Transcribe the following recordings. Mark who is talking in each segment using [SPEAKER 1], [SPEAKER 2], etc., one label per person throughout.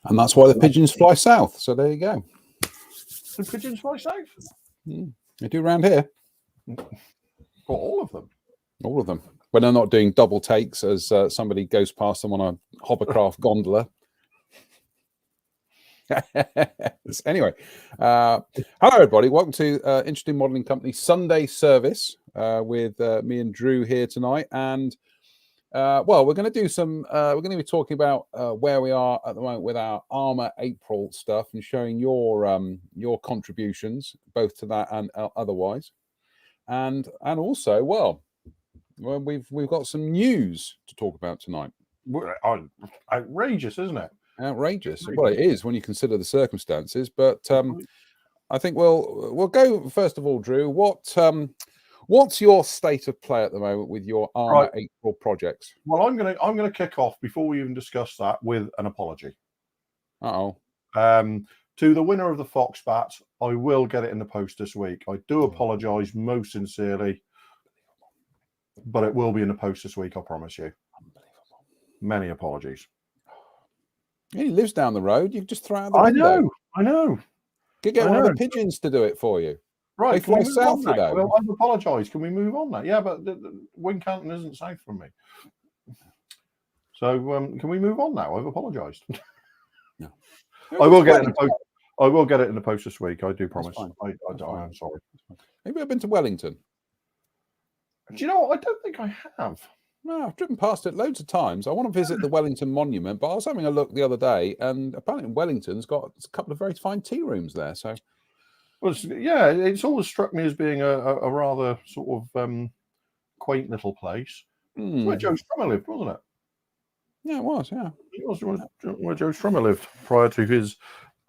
[SPEAKER 1] And that's why the pigeons fly south. So there you go.
[SPEAKER 2] The pigeons fly south?
[SPEAKER 1] They do around here.
[SPEAKER 2] Well, all of them.
[SPEAKER 1] All of them. When they're not doing double takes as somebody goes past them on a hovercraft gondola. Anyway, hello everybody. Welcome to Interesting Modelling Company Sunday service with me and Drew here tonight. And well, we're going to do some. We're going to be talking about where we are at the moment with our Arma April stuff and showing your contributions both to that and otherwise, and also well, we've got some news to talk about tonight.
[SPEAKER 2] Outrageous, isn't it?
[SPEAKER 1] Outrageous. Well, it is when you consider the circumstances. But I think we'll go first of all, Drew. What's your state of play at the moment with your Arma April projects?
[SPEAKER 2] Well, I'm gonna kick off before we even discuss that with an apology.
[SPEAKER 1] To
[SPEAKER 2] the winner of the Fox Bat, I will get it in the post this week. I do apologise most sincerely, but it will be in the post this week. I promise you.
[SPEAKER 1] Unbelievable.
[SPEAKER 2] Many apologies.
[SPEAKER 1] He lives down the road. You can just throw out the window.
[SPEAKER 2] I know.
[SPEAKER 1] Could get one of the pigeons to do it for you.
[SPEAKER 2] Right,
[SPEAKER 1] they fly south, you know.
[SPEAKER 2] Well, I've apologised. Can we move on now? Yeah, but Wincanton isn't south from me. So can we move on now? I've apologised.
[SPEAKER 1] No.
[SPEAKER 2] I will get it in the post. I will get it in the post this week. I do promise. I'm sorry.
[SPEAKER 1] Have you ever been to Wellington?
[SPEAKER 2] Do you know what? I don't think I have.
[SPEAKER 1] No, I've driven past it loads of times. I want to visit the Wellington Monument, but I was having a look the other day, and apparently Wellington's got a couple of very fine tea rooms there. So,
[SPEAKER 2] well, yeah, it's always struck me as being a rather sort of quaint little place. It's where Joe Strummer lived, wasn't it?
[SPEAKER 1] Yeah, it was. Yeah,
[SPEAKER 2] it was where Joe Strummer lived prior to his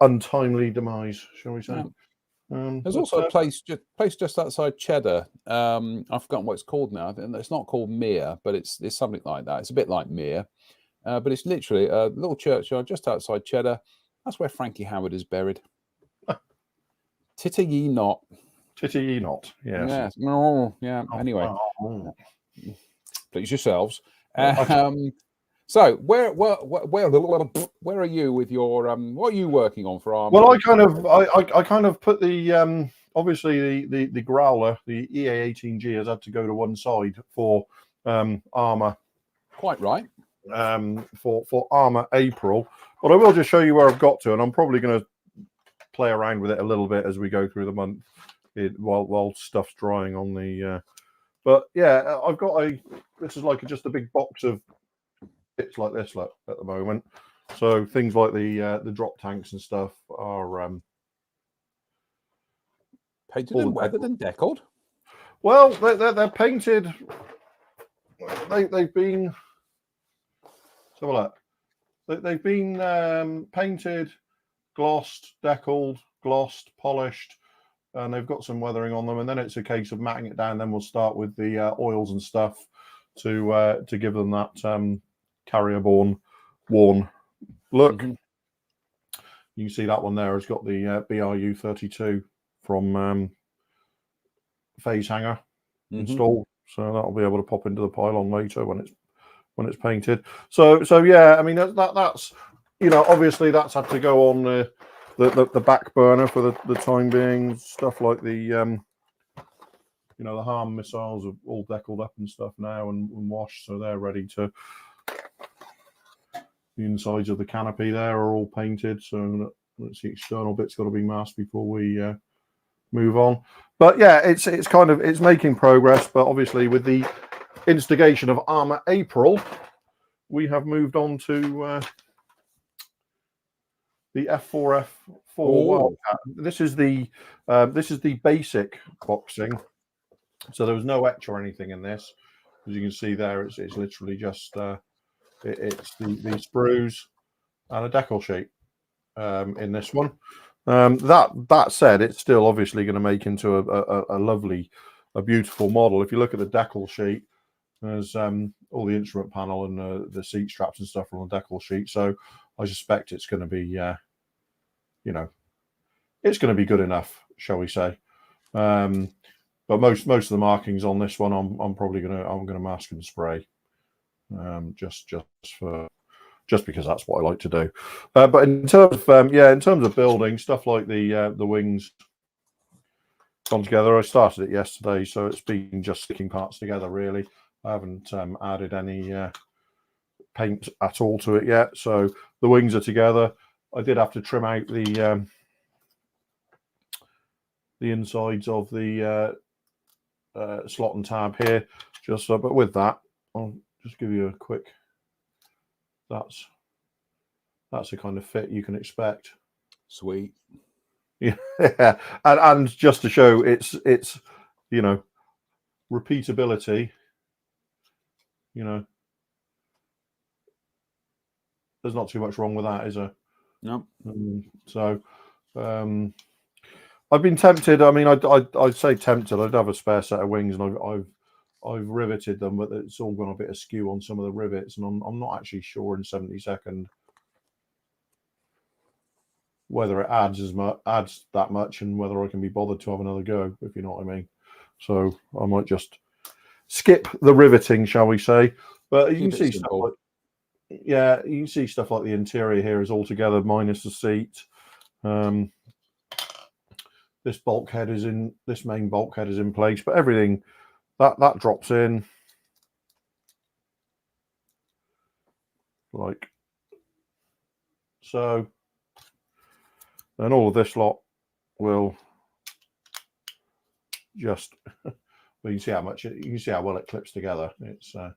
[SPEAKER 2] untimely demise, shall we say?
[SPEAKER 1] Yeah. There's also a place just outside Cheddar. I've forgotten what it's called now. It's not called Mere, but it's something like that. It's a bit like Mere, but it's literally a little churchyard just outside Cheddar. That's where Frankie Howard is buried. Titter ye not.
[SPEAKER 2] Titter ye not. Yes.
[SPEAKER 1] Yes. No. Yeah. Anyway, please yourselves. So where are you with your what are you working on for Arma?
[SPEAKER 2] Well, I kind of put the obviously the growler, the EA18G has had to go to one side for Arma.
[SPEAKER 1] Quite right.
[SPEAKER 2] For Arma April, but I will just show you where I've got to, and I'm probably going to play around with it a little bit as we go through the month, while stuff's drying on the. But yeah, I've got this is like just a big box of bits like this at the moment. So things like the drop tanks and stuff are
[SPEAKER 1] painted and weathered and deckled.
[SPEAKER 2] Well, they're painted. They've been. So look, they've been painted, glossed, deckled, glossed, polished, and they've got some weathering on them. And then it's a case of matting it down. Then we'll start with the oils and stuff to give them that carrier-borne worn look. You can see that one there has got the BRU 32 from Phase Hanger installed, so that'll be able to pop into the pylon later when it's painted. So yeah, I mean that's obviously that's had to go on the back burner for the time being. Stuff like the the Harm missiles are all deckled up and stuff now and washed, so they're ready to. The insides of the canopy there are all painted, so that's the external bit's got to be masked before we move on. But yeah, it's making progress. But obviously, with the instigation of Arma April, we have moved on to the F4F4 Wildcat. This is the basic boxing So there was no etch or anything in this. As you can see there, it's literally just it's the sprues and a decal sheet in this one. That said, it's still obviously going to make into a lovely, a beautiful model. If you look at the decal sheet, there's all the instrument panel and the seat straps and stuff are on the decal sheet. So I suspect it's going to be, you know, it's going to be good enough, shall we say? But most of the markings on this one, I'm gonna mask and spray, just because that's what I like to do. But in terms of building stuff like the wings gone together, I started it yesterday, so it's been just sticking parts together really. I haven't added any paint at all to it yet. So the wings are together. I did have to trim out the insides of the slot and tab here, just so. But with that, I'll just give you a quick. That's the kind of fit you can expect.
[SPEAKER 1] Sweet.
[SPEAKER 2] Yeah, and just to show it's you know, repeatability. You know, there's not too much wrong with that, is there?
[SPEAKER 1] No.
[SPEAKER 2] So I've been tempted. I mean, I'd say tempted. I'd have a spare set of wings, and I've riveted them, but it's all gone a bit askew on some of the rivets, and I'm not actually sure in 72nd whether it adds that much, and whether I can be bothered to have another go, if you know what I mean. So I might just skip the riveting, shall we say? But you can see stuff like, yeah, you can see stuff like the interior here is all together minus the seat. This bulkhead is in, this main bulkhead is in place, but everything that drops in like so. And all of this lot will just, well, you can see how much you can see how well it clips together. It's you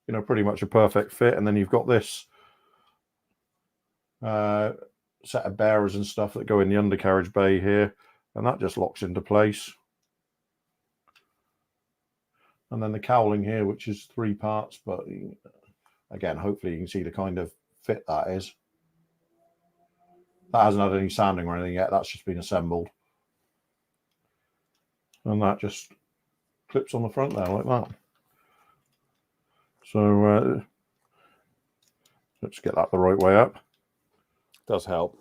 [SPEAKER 2] know, pretty much a perfect fit. And then you've got this set of bearers and stuff that go in the undercarriage bay here, and that just locks into place. And then the cowling here, which is 3 parts, but again, hopefully you can see the kind of fit that is. That hasn't had any sanding or anything yet. That's just been assembled. And that just clips on the front there like that. So let's get that the right way up.
[SPEAKER 1] Does help.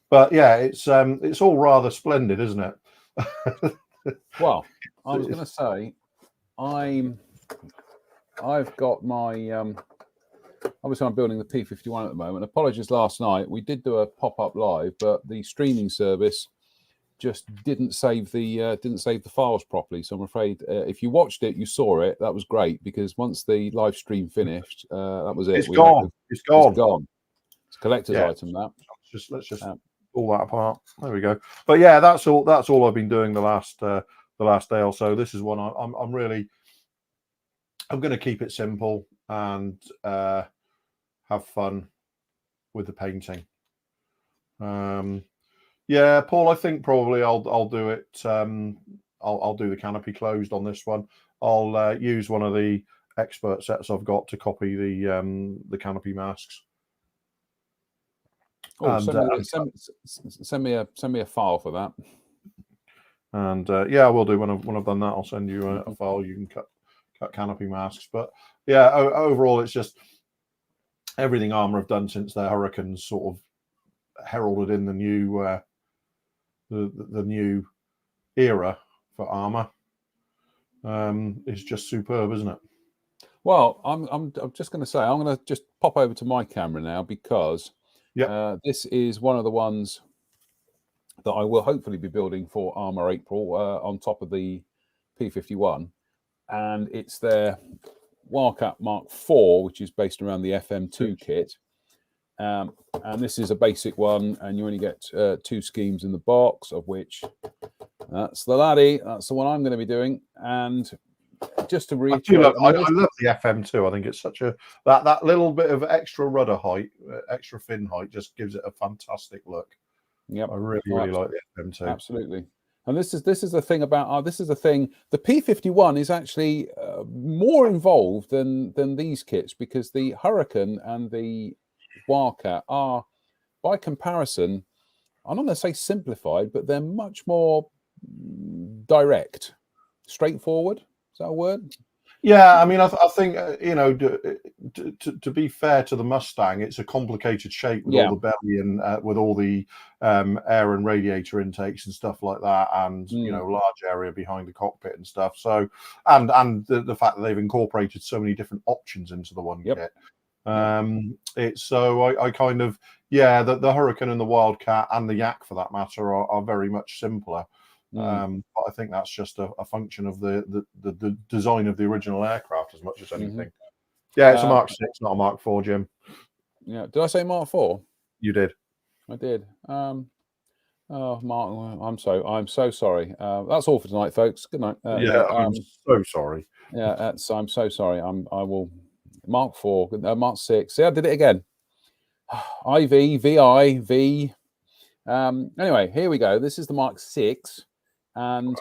[SPEAKER 2] But yeah, it's all rather splendid, isn't it?
[SPEAKER 1] Well, I was going to say, I've got my obviously I'm building the P51 at the moment. Apologies, last night we did do a pop-up live, but the streaming service just didn't save the files properly. So I'm afraid if you watched it, you saw it. That was great, because once the live stream finished, that was it.
[SPEAKER 2] It's gone. It's gone.
[SPEAKER 1] It's gone. It's a collector's item. That.
[SPEAKER 2] Let's just pull that apart. There we go. But yeah, that's all I've been doing the last day or so. This is one I'm really going to keep it simple and have fun with the painting. Yeah, Paul, I think probably I'll do it. I'll do the canopy closed on this one. I'll use one of the expert sets I've got to copy the canopy masks.
[SPEAKER 1] Oh, send me a file for that.
[SPEAKER 2] And yeah, I will do when I've done that. I'll send you a file. You can cut canopy masks. But yeah, overall, it's just everything Arma have done since their Hurricanes sort of heralded in the new the new era for Arma. Is just superb, isn't it?
[SPEAKER 1] Well, I'm just going to say, I'm going to just pop over to my camera now, because this is one of the ones that I will hopefully be building for Arma April on top of the P51, and it's their Wildcat Mark IV, which is based around the FM2 kit. And this is a basic one, and you only get 2 schemes in the box, of which that's the laddie. That's the one I'm going to be doing. And just to reiterate,
[SPEAKER 2] I love the FM2. I think it's such a that little bit of extra rudder height, extra fin height, just gives it a fantastic look.
[SPEAKER 1] Yep.
[SPEAKER 2] I really like the FM2.
[SPEAKER 1] Absolutely. And this is the thing about the P51 is actually more involved than these kits, because the Hurricane and the Wildcat are, by comparison, I'm not going to say simplified, but they're much more direct, straightforward. Is that a word?
[SPEAKER 2] Yeah, I mean, I think to be fair to the Mustang, it's a complicated shape with all the belly and with all the air and radiator intakes and stuff like that, and large area behind the cockpit and stuff. So, and the fact that they've incorporated so many different options into the one kit. It's so I kind of the Hurricane and the Wildcat and the Yak for that matter are very much simpler. But I think that's just a function of the design of the original aircraft as much as anything. Yeah, it's a Mark 6, not a Mark 4, Jim.
[SPEAKER 1] Yeah, did I say Mark 4?
[SPEAKER 2] You did.
[SPEAKER 1] I did. Oh, Mark, I'm so sorry. That's all for tonight, folks. Good night.
[SPEAKER 2] I'm so sorry.
[SPEAKER 1] Yeah, I'm so sorry. I will. Mark 4, Mark 6. See, I did it again. IV, VI, V. Anyway, here we go. This is the Mark 6. And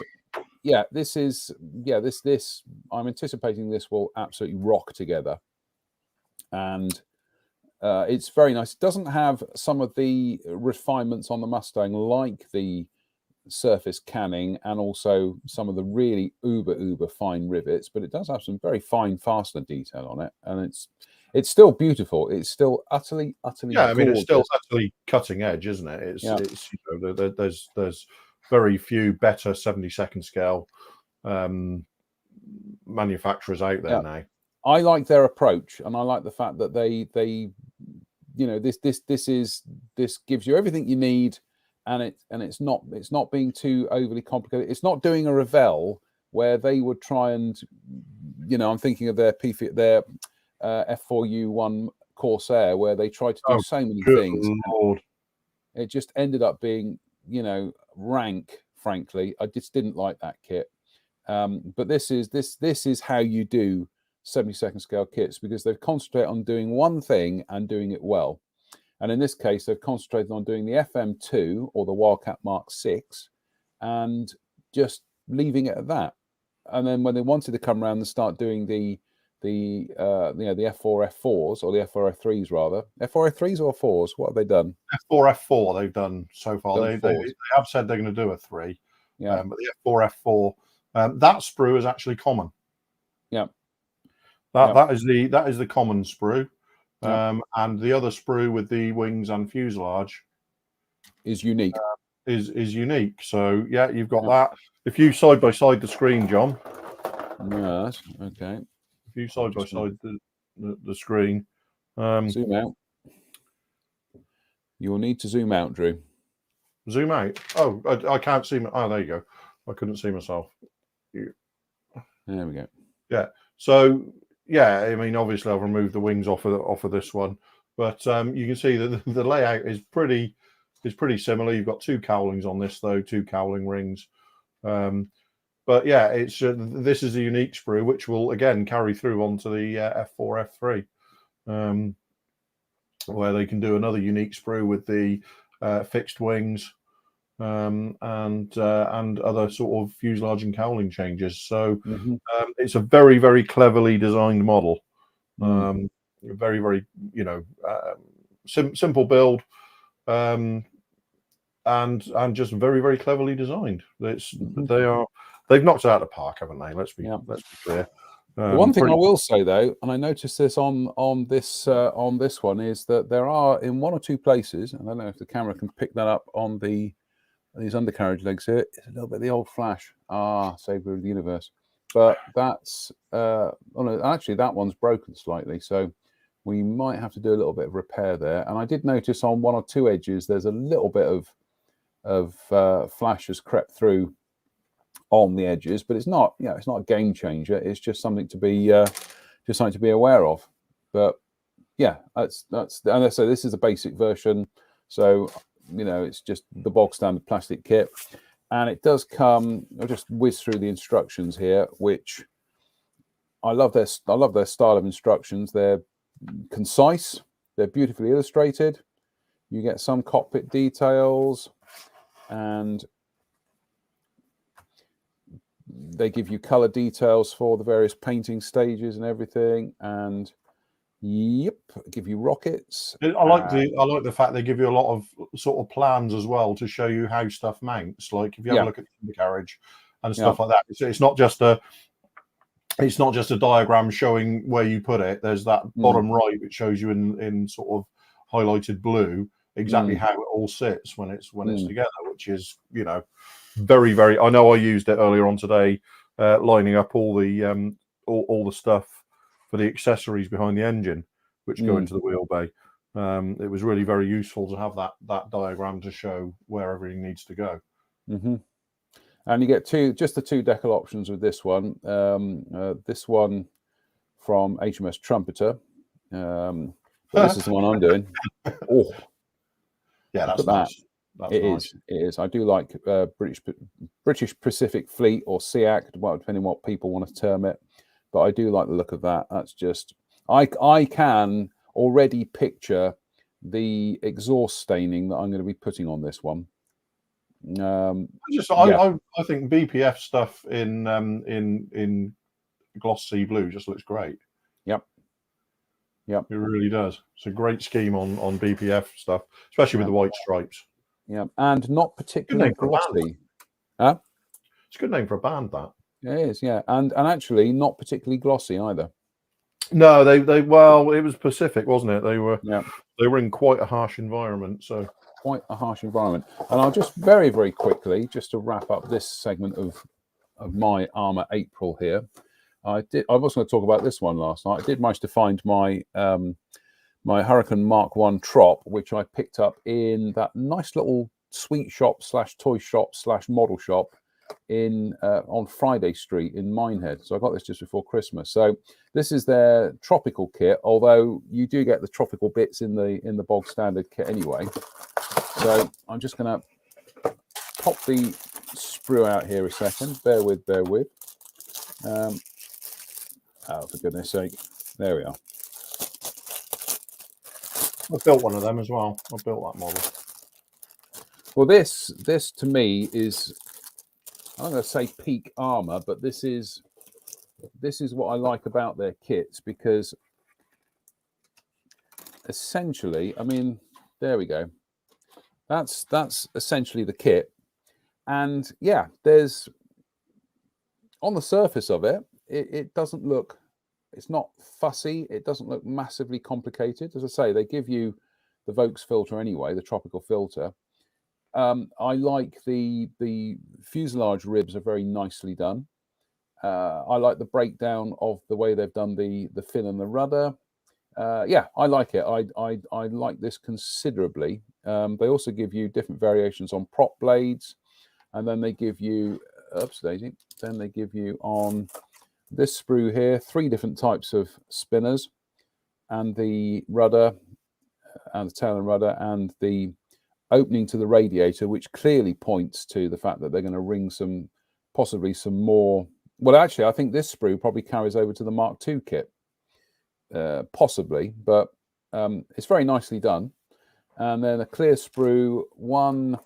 [SPEAKER 1] this I'm anticipating this will absolutely rock together, and it's very nice. It doesn't have some of the refinements on the Mustang like the surface canning and also some of the really uber fine rivets, but it does have some very fine fastener detail on it, and it's still beautiful. It's still utterly
[SPEAKER 2] yeah. I mean, it's still utterly cutting edge, isn't it? It's there's very few better 72nd scale manufacturers out there now.
[SPEAKER 1] I like their approach, and I like the fact that they this gives you everything you need, and it's not being too overly complicated. It's not doing a Revell where they would try and I'm thinking of their F4U1 Corsair, where they tried to do so many things.
[SPEAKER 2] Lord.
[SPEAKER 1] It just ended up being rank, frankly. I just didn't like that kit. But this is how you do 72nd scale kits, because they've concentrated on doing one thing and doing it well. And in this case, they've concentrated on doing the FM2 or the Wildcat Mark 6 and just leaving it at that. And then when they wanted to come around and start doing the F4 F4s, or the F4 F3s rather, F4 F3s or 4s, what have they done?
[SPEAKER 2] F4 F4 they've done so far. They have said they're going to do a 3. But the F4 F4, that sprue is actually common. That is the common sprue. And the other sprue with the wings and fuselage
[SPEAKER 1] is unique.
[SPEAKER 2] Is unique. So you've got that. If you side by side the screen, John.
[SPEAKER 1] Yes. Okay.
[SPEAKER 2] If you side by side the screen,
[SPEAKER 1] zoom out. You will need to zoom out, Drew.
[SPEAKER 2] Zoom out. Oh, I can't see. Oh, there you go. I couldn't see myself.
[SPEAKER 1] There we go.
[SPEAKER 2] Yeah. So I mean, obviously, I've removed the wings off of this one, but you can see that the layout is pretty similar. You've got 2 cowlings on this, though, 2 cowling rings. But it's this is a unique sprue, which will again carry through onto the F4 F3, where they can do another unique sprue with the fixed wings and other sort of fuselage and cowling changes. So it's a very, very cleverly designed model. Very, very simple build. And just very, very cleverly designed. They've knocked it out of the park, haven't they? Let's be clear.
[SPEAKER 1] The one thing I will say, though, and I noticed this on this one, is that there are in 1 or 2 places, and I don't know if the camera can pick that up on these undercarriage legs here. It's a little bit of the old flash. Savior of the universe. But that's actually that one's broken slightly, so we might have to do a little bit of repair there. And I did notice on 1 or 2 edges there's a little bit of flash has crept through on the edges, but it's not a game changer. It's just something to be aware of. But that's and so this is a basic version, so it's just the bog standard plastic kit, and it does come. I'll just whiz through the instructions here, which I love their style of instructions. They're concise, they're beautifully illustrated. You get some cockpit details, and they give you color details for the various painting stages and everything. And yep, give you rockets.
[SPEAKER 2] I like the fact they give you a lot of sort of plans as well to show you how stuff mounts. Like if you have a look at the carriage and stuff like that, it's not just a diagram showing where you put it. There's that bottom right which shows you in sort of highlighted blue exactly how it all sits when it's together, which is, you know, very, very. I know I used it earlier on today, lining up all the stuff for the accessories behind the engine, which go into the wheel bay. It was really very useful to have that diagram to show where everything needs to go.
[SPEAKER 1] And you get just the two decal options with this one. This one from HMS Trumpeter. But this is the one I'm doing. Oh,
[SPEAKER 2] yeah, that's nice.
[SPEAKER 1] It is. I do like British Pacific Fleet, or SEAC, well, depending on what people want to term it. But I do like the look of that. That's just, I can already picture the exhaust staining that I'm going to be putting on this one.
[SPEAKER 2] I think BPF stuff in gloss sea blue just looks great. Yep, it really does. It's a great scheme on BPF stuff, especially with the white stripes.
[SPEAKER 1] Yeah, and not particularly glossy. Huh?
[SPEAKER 2] It's a good name for a band, that.
[SPEAKER 1] It is, yeah, and actually not particularly glossy either.
[SPEAKER 2] No, they well, it was Pacific, wasn't it? They were in quite a harsh environment, so
[SPEAKER 1] quite a harsh environment. And I'll just very, very quickly, just to wrap up this segment of my Arma April here. I was going to talk about this one last night. I did manage to find my my Hurricane Mark I Trop, which I picked up in that nice little sweet shop / toy shop / model shop in on Friday Street in Minehead. So I got this just before Christmas. So this is their tropical kit, although you do get the tropical bits in the bog standard kit anyway. So I'm just going to pop the sprue out here a second. Bear with. Oh, for goodness sake. There we are.
[SPEAKER 2] I built one of them as well. I built that model.
[SPEAKER 1] Well, this to me is, I'm going to say peak Arma, but this is what I like about their kits, because essentially, I mean, there we go. That's essentially the kit. And yeah, there's, on the surface of it, it doesn't look, it's not fussy. It doesn't look massively complicated. As I say, they give you the Vokes filter anyway, the tropical filter. I like the fuselage ribs are very nicely done. I like the breakdown of the way they've done the fin and the rudder. Yeah, I like it. I like this considerably. They also give you different variations on prop blades, and then they give you, oops daisy, then they give you on this sprue here 3 different types of spinners, and the rudder, and the tail and rudder, and the opening to the radiator, which clearly points to the fact that they're going to ring possibly some more. Well, actually, I think this sprue probably carries over to the Mark II kit, possibly, but it's very nicely done. And then a clear sprue, one,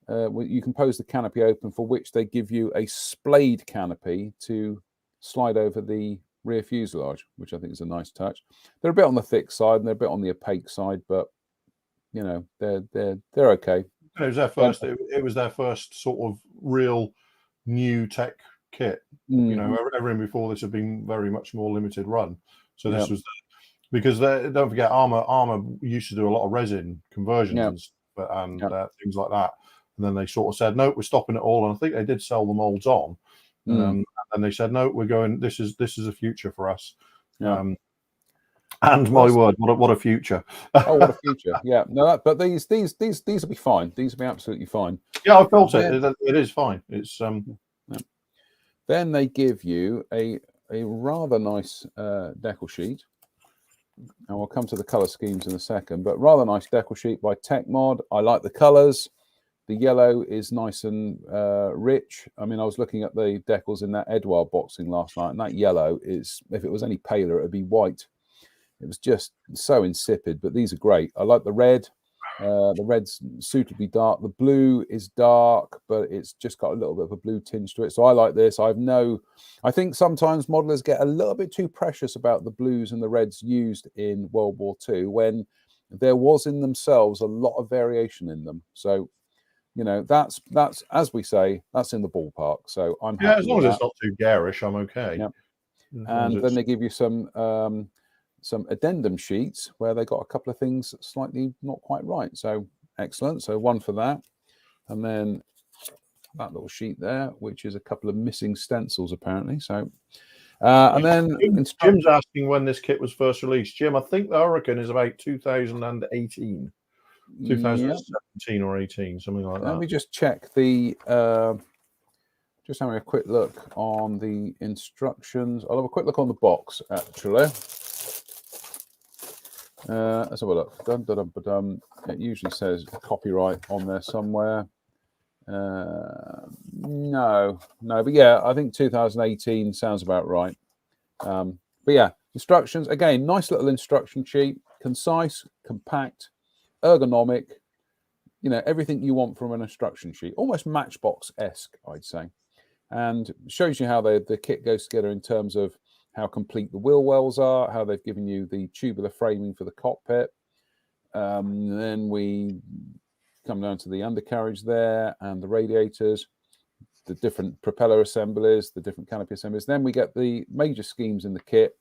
[SPEAKER 1] you can pose the canopy open, for which they give you a splayed canopy to slide over the rear fuselage, which I think is a nice touch. They're a bit on the thick side and they're a bit on the opaque side, but you know, they're okay.
[SPEAKER 2] It was their first. It was their first sort of real new tech kit. You know, everything before this had been very much more limited run. So this was because don't forget, Arma used to do a lot of resin conversions and things like that. And then they sort of said, no, we're stopping it all. And I think they did sell the molds on. And they said, no, we're going. This is a future for us. And my word, what a future!
[SPEAKER 1] Oh, what a future! Yeah, no, but these will be fine. These will be absolutely fine.
[SPEAKER 2] Yeah, I felt it. It is fine. It's
[SPEAKER 1] Then they give you a rather nice decal sheet, and we'll come to the color schemes in a second. But rather nice decal sheet by TechMod. I like the colors. The yellow is nice and rich. I mean, I was looking at the decals in that Edouard boxing last night, and that yellow is, if it was any paler, it would be white. It was just so insipid, but these are great. I like the red. The red's suitably dark. The blue is dark, but it's just got a little bit of a blue tinge to it. So I like this. I think sometimes modelers get a little bit too precious about the blues and the reds used in World War II when there was in themselves a lot of variation in them. So, you know, that's as we say, that's in the ballpark. So I'm happy
[SPEAKER 2] as long
[SPEAKER 1] with
[SPEAKER 2] as
[SPEAKER 1] that.
[SPEAKER 2] it's not too garish, I'm okay.
[SPEAKER 1] Yep. And then they give you some addendum sheets where they got a couple of things slightly not quite right. So excellent. So one for that. And then that little sheet there, which is a couple of missing stencils apparently. So and then
[SPEAKER 2] Jim's asking when this kit was first released. Jim, I think the Hurricane is about 2018, 2017 or 18, something like that.
[SPEAKER 1] Let me just check the just having a quick look on the instructions. I'll have a quick look on the box actually. Let's have a look. It usually says copyright on there somewhere. No, but yeah, I think 2018 sounds about right. But yeah, instructions again, nice little instruction sheet, concise, compact, ergonomic. You know, everything you want from an instruction sheet, almost Matchbox-esque, I'd say, and shows you how the kit goes together in terms of how complete the wheel wells are, how they've given you the tubular framing for the cockpit. Then we come down to the undercarriage there and the radiators, the different propeller assemblies, the different canopy assemblies. Then we get the major schemes in the kit.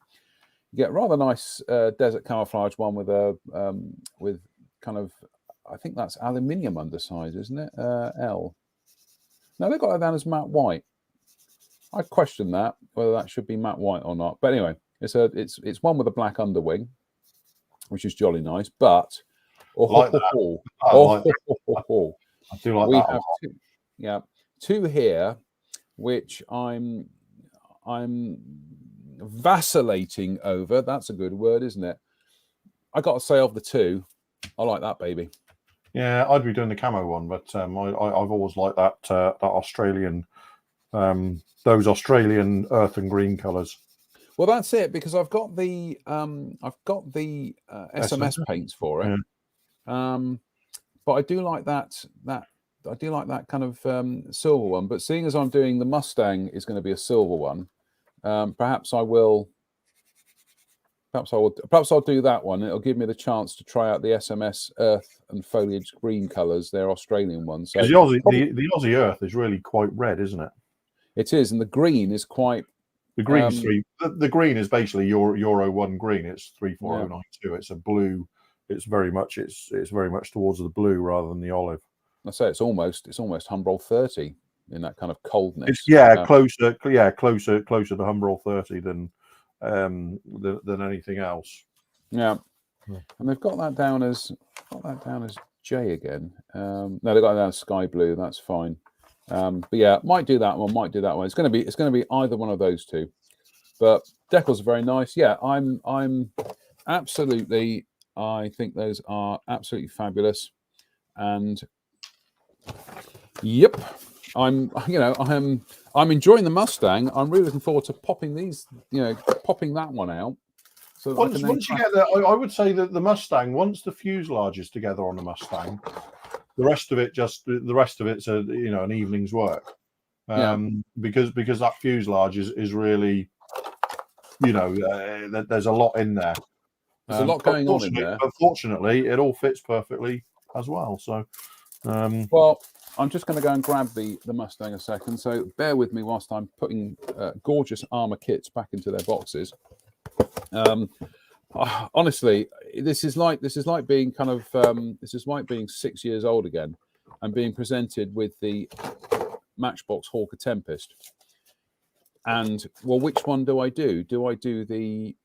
[SPEAKER 1] You get rather nice desert camouflage one with a with kind of, I think that's aluminium underside, isn't it? L. No, they've got it down as matte white. I question that whether that should be matte white or not. But anyway, it's one with a black underwing, which is jolly nice. But
[SPEAKER 2] I like that. I do like
[SPEAKER 1] we
[SPEAKER 2] that.
[SPEAKER 1] have two here, which I'm vacillating over. That's a good word, isn't it? I got to say, of the two, I like that baby.
[SPEAKER 2] Yeah, I'd be doing the camo one, but I've always liked that Australian, those Australian earth and green colours.
[SPEAKER 1] Well, that's it, because I've got the SMS paints for it, but I do like that kind of silver one. But seeing as I'm doing the Mustang is going to be a silver one, perhaps I'll do that one. It'll give me the chance to try out the SMS earth and foliage green colours. They're Australian ones. So
[SPEAKER 2] the Aussie earth is really quite red, isn't it?
[SPEAKER 1] It is, and the green is quite.
[SPEAKER 2] The green's the green is basically Euro 1 green. It's 34092. It's a blue. It's very much towards the blue rather than the olive.
[SPEAKER 1] I say it's almost Humbrol 30 in that kind of coldness.
[SPEAKER 2] It's closer to Humbrol 30 than anything else.
[SPEAKER 1] Yeah, and they've got that down as J again. No, they've got it down as sky blue. That's fine. But yeah, might do that one. It's going to be either one of those two. But decals are very nice. Yeah, I'm absolutely. I think those are absolutely fabulous. And yep, I'm enjoying the Mustang. I'm really looking forward to popping that one out. So
[SPEAKER 2] once you get that, I would say that the Mustang, once the fuselage is together on the Mustang, the rest of it's an evening's work. Because that fuselage is really, there's a lot in there.
[SPEAKER 1] There's a lot going on in there.
[SPEAKER 2] Unfortunately, it all fits perfectly as well. So,
[SPEAKER 1] well, I'm just going to go and grab the Mustang a second. So bear with me whilst I'm putting gorgeous Arma kits back into their boxes. Honestly, this is like being kind of this is like being 6 years old again and being presented with the Matchbox Hawker Tempest. And well, which one do I do? Do I do the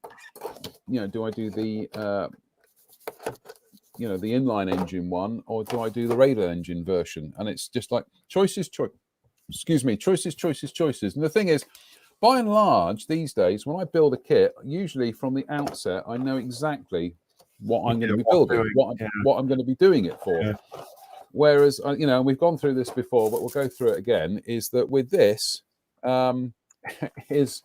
[SPEAKER 1] the inline engine one, or do I do the radial engine version? And it's just like choices. And the thing is, by and large, these days, when I build a kit, usually from the outset, I know exactly what I'm going to be building, what I'm going to be doing it for. Yeah. Whereas, we've gone through this before, but we'll go through it again, is that with this, is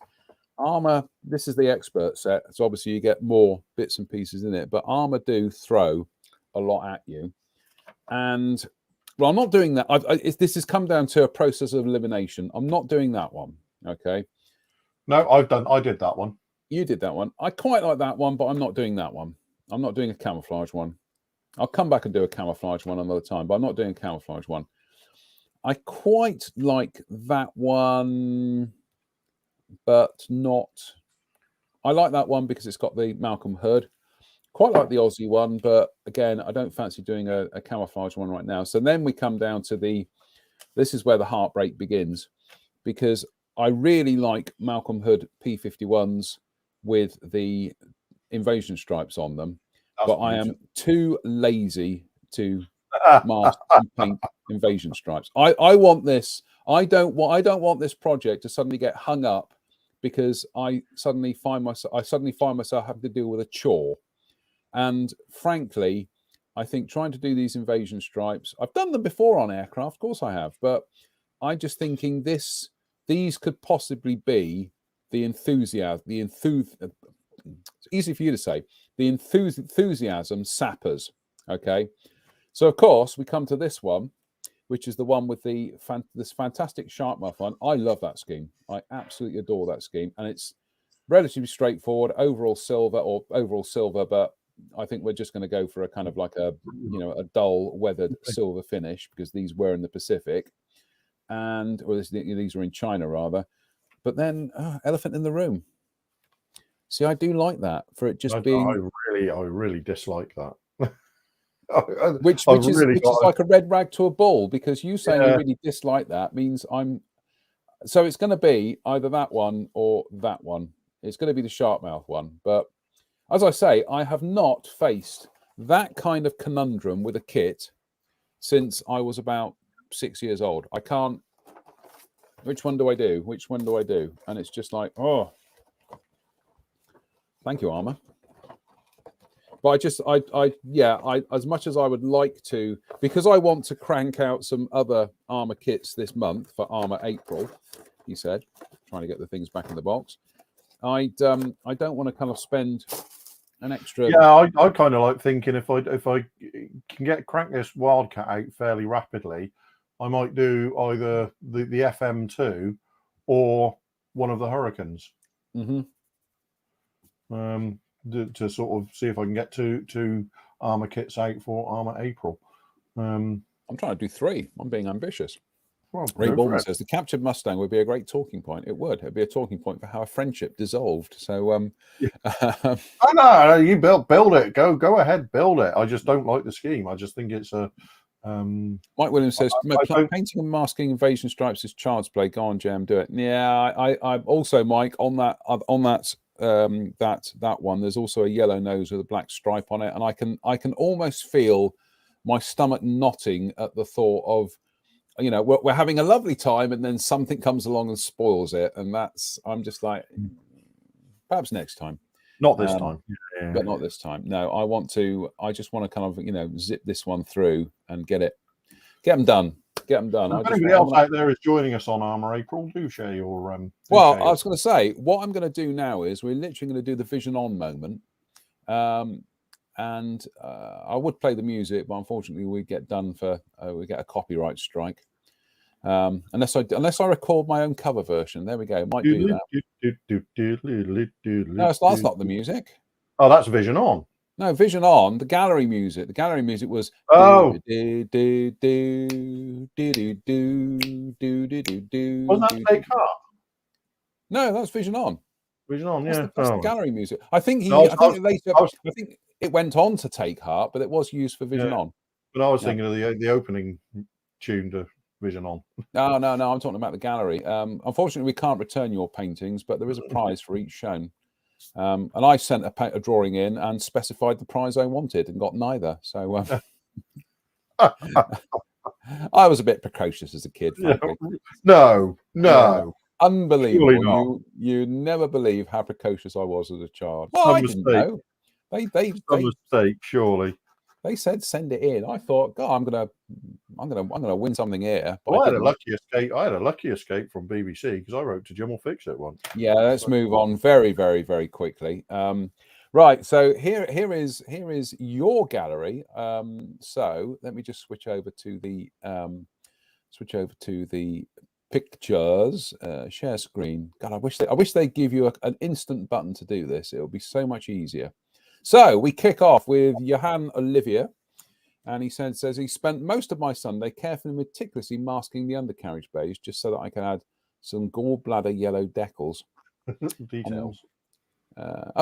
[SPEAKER 1] Arma, this is the expert set. So obviously you get more bits and pieces in it, but Arma do throw a lot at you. And well, I'm not doing that. This has come down to a process of elimination. I'm not doing that one. Okay.
[SPEAKER 2] No, I did that one.
[SPEAKER 1] You did that one. I quite like that one, but I'm not doing that one. I'm not doing a camouflage one. I'll come back and do a camouflage one another time, but I'm not doing a camouflage one. I quite like that one, but not. I like that one because it's got the Malcolm hood. Quite like the Aussie one, but again, I don't fancy doing a camouflage one right now. So then we come down to this is where the heartbreak begins, because I really like Malcolm Hood P51s with the invasion stripes on them, but I am too lazy to mask and paint invasion stripes. I want this. I don't want this project to suddenly get hung up because I suddenly find myself having to deal with a chore. And frankly, I think trying to do these invasion stripes, I've done them before on aircraft, of course I have, but I'm just thinking these could possibly be the enthusiasm, it's easy for you to say, the enthusiasm sappers. Okay. So of course we come to this one, which is the one with this fantastic shark mouth on. I love that scheme. I absolutely adore that scheme. And it's relatively straightforward, overall silver, but I think we're just going to go for a kind of like a dull weathered silver finish, because these were in the Pacific, these were in China rather. But then elephant in the room. See, I do like that for it just being.
[SPEAKER 2] I really dislike that.
[SPEAKER 1] which is like a red rag to a bull, because you saying you really dislike that means I'm. So it's going to be either that one or that one. It's going to be the shark mouth one, but. As I say, I have not faced that kind of conundrum with a kit since I was about 6 years old. I can't. Which one do I do? Which one do I do? And it's just like, oh, thank you, Arma. But I as much as I would like to, because I want to crank out some other Arma kits this month for Arma April. He said, trying to get the things back in the box. I don't want to kind of spend an extra.
[SPEAKER 2] Yeah, I kind of like thinking if I can crank this Wildcat out fairly rapidly, I might do either the FM2 or one of the Hurricanes.
[SPEAKER 1] Mm-hmm.
[SPEAKER 2] To sort of see if I can get two Arma kits out for Arma April.
[SPEAKER 1] I'm trying to do 3. I'm being ambitious.
[SPEAKER 2] Well,
[SPEAKER 1] Ray Baldwin says the captured Mustang would be a great talking point. It would. It'd be a talking point for how a friendship dissolved. So,
[SPEAKER 2] I know you build it. Go ahead, build it. I just don't like the scheme. I just think it's a.
[SPEAKER 1] Mike Williams says painting and masking invasion stripes is child's play. Go on, Jam, do it. Yeah, I also, Mike, on that one. There's also a yellow nose with a black stripe on it, and I can almost feel my stomach knotting at the thought of. We're having a lovely time, and then something comes along and spoils it, and I'm just like, perhaps next time.
[SPEAKER 2] Not this time,
[SPEAKER 1] but not this time. No, I just want to kind of zip this one through and get them done. If
[SPEAKER 2] anybody else out there is joining us on Arma April, do share your.
[SPEAKER 1] I was going to say what I'm going to do now is we're literally going to do the Vision On moment. And I would play the music, but unfortunately we get a copyright strike. Unless I record my own cover version. There we go. Might do that. No, that's not the music.
[SPEAKER 2] Oh, that's Vision On.
[SPEAKER 1] No, Vision On. The gallery music. The gallery music was.
[SPEAKER 2] Oh.
[SPEAKER 1] Wasn't
[SPEAKER 2] that Take Heart?
[SPEAKER 1] No, that's Vision On.
[SPEAKER 2] Vision On, yeah.
[SPEAKER 1] That's the gallery music. I think it went on to Take Heart, but it was used for Vision On.
[SPEAKER 2] But I was thinking of the opening tune to Vision On.
[SPEAKER 1] No, I'm talking about the gallery. Unfortunately, we can't return your paintings, but there is a prize for each shown. And I sent a drawing in and specified the prize I wanted and got neither. So I was a bit precocious as a kid. Frankly.
[SPEAKER 2] No.
[SPEAKER 1] Unbelievable. You never believe how precocious I was as a child. Well, I didn't know. Some
[SPEAKER 2] mistake, surely.
[SPEAKER 1] They said send it in. I thought, God, I'm gonna win something here.
[SPEAKER 2] But I had a lucky escape from BBC because I wrote to Jim will fix it once.
[SPEAKER 1] Yeah, let's move on very, very, very quickly. Right, so here is your gallery. So let me just switch over to the pictures, share screen. God, I wish they'd give you an instant button to do this. It would be so much easier. So we kick off with Johan Olivier, and he says he spent most of my Sunday carefully and meticulously masking the undercarriage bays just so that I can add some gallbladder yellow decals.
[SPEAKER 2] Details.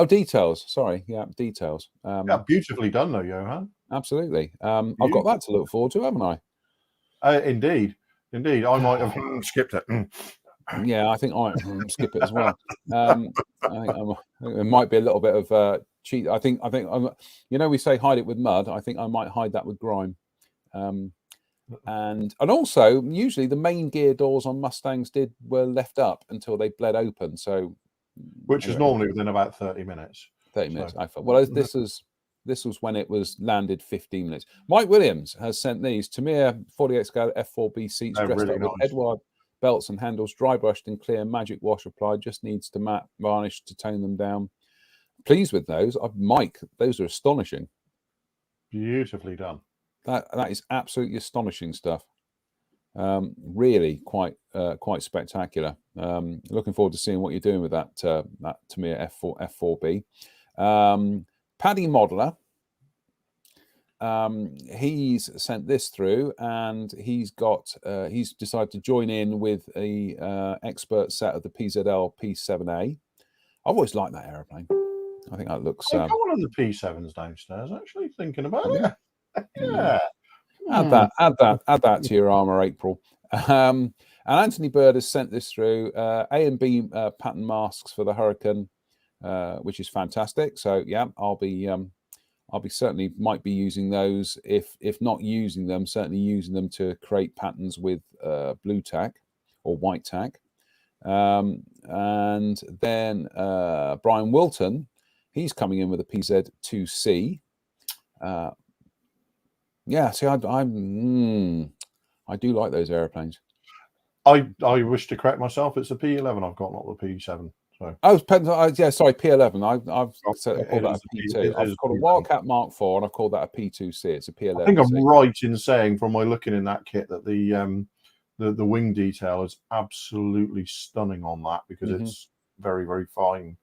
[SPEAKER 1] Details. Sorry, yeah, details.
[SPEAKER 2] Yeah, beautifully done, though, Johan.
[SPEAKER 1] Absolutely. I've got that to look forward to, haven't I?
[SPEAKER 2] Indeed. I might have skipped it.
[SPEAKER 1] Yeah, I think I might skip it as well. I think it might be a little bit of cheat. I think we say hide it with mud. I think I might hide that with grime. And also, usually the main gear doors on Mustangs were left up until they bled open. So,
[SPEAKER 2] which is normally within about 30 minutes.
[SPEAKER 1] 30 minutes. I thought. Well, this was when it was landed 15 minutes. Mike Williams has sent these Tamir 48 scale F4B seats dressed
[SPEAKER 2] really
[SPEAKER 1] up
[SPEAKER 2] nice.
[SPEAKER 1] with Edward belts and handles, dry brushed and clear, magic wash applied. Just needs to matte varnish to tone them down. Pleased with those. Mike, those are astonishing.
[SPEAKER 2] Beautifully done.
[SPEAKER 1] That is absolutely astonishing stuff. Really quite spectacular. Looking forward to seeing what you're doing with that Tamir F4B. Paddy Modeler, he's sent this through, and he's decided to join in with a expert set of the PZL P7A. I've always liked that aeroplane. I think that looks.
[SPEAKER 2] I've got one of the P7s downstairs. Actually, thinking about it. Yeah.
[SPEAKER 1] Add that to your Arma April. And Anthony Bird has sent this through A and B pattern masks for the Hurricane, which is fantastic. So yeah, I'll be certainly might be using those if not using them, certainly using them to create patterns with blue tack or white tack. And then Brian Wilton, he's coming in with a PZ2C. Yeah, see, I do like those airplanes.
[SPEAKER 2] I wish to correct myself. It's a P11 I've got, not the P7. So.
[SPEAKER 1] Sorry, P11. I've called that a P2. I've called a Wildcat Mark IV, and I've called that a P2C. It's a P11.
[SPEAKER 2] I think I'm right in saying, from my looking in that kit, that the wing detail is absolutely stunning on that, because it's very, very fine,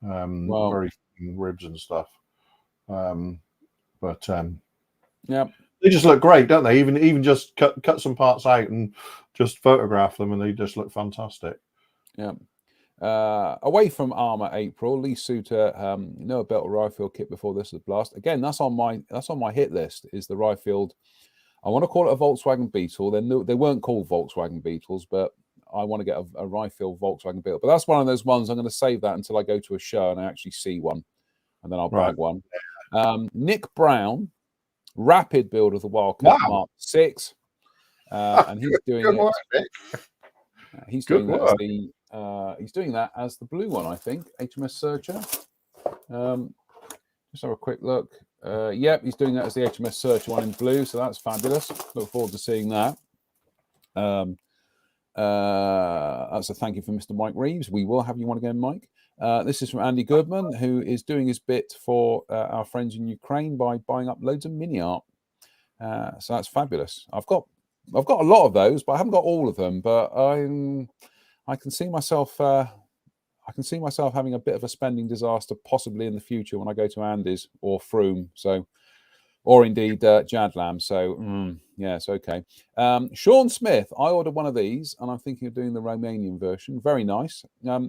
[SPEAKER 2] very fine ribs and stuff.
[SPEAKER 1] Yeah.
[SPEAKER 2] They just look great, don't they? Even just cut some parts out and just photograph them, and they just look fantastic.
[SPEAKER 1] Yeah. Away from Arma April, Lee Suter, Noah Belter Ryefield kit before this is blast. Again, that's on my hit list. Is the Ryefield? I want to call it a Volkswagen Beetle. They weren't called Volkswagen Beetles, but I want to get a Ryefield Volkswagen Beetle. But that's one of those ones I'm going to save that until I go to a show and I actually see one, and then I'll bag one. Nick Brown, rapid build of the Wildcat Mark VI, and he's doing it. He's doing that as the blue one, I think. HMS Searcher. Just have a quick look. Yep, he's doing that as the HMS Searcher one in blue, so that's fabulous. Look forward to seeing that. That's a thank you from Mr. Mike Reeves. We will have you on again, Mike. This is from Andy Goodman, who is doing his bit for our friends in Ukraine by buying up loads of MiniArt. So that's fabulous. I've got a lot of those, but I haven't got all of them. But I can see myself having a bit of a spending disaster possibly in the future when I go to Andy's or Froome. So, or indeed Jadlam. So yeah, it's okay. Sean Smith, I ordered one of these, and I'm thinking of doing the Romanian version. Very nice.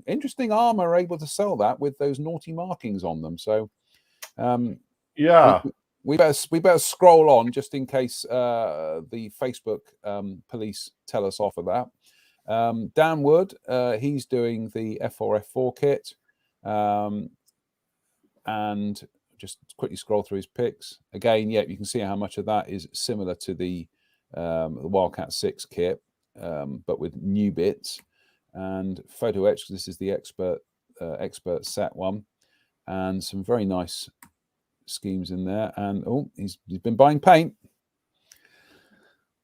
[SPEAKER 1] Interesting. Arma are able to sell that with those naughty markings on them. So
[SPEAKER 2] yeah.
[SPEAKER 1] We better scroll on just in case the Facebook police tell us off of that. Dan Wood, he's doing the F4 kit, and just quickly scroll through his pics again. Yeah, you can see how much of that is similar to the Wildcat 6 kit, but with new bits and photo etch. This is the expert set one, and some very nice schemes in there. And he's been buying paint.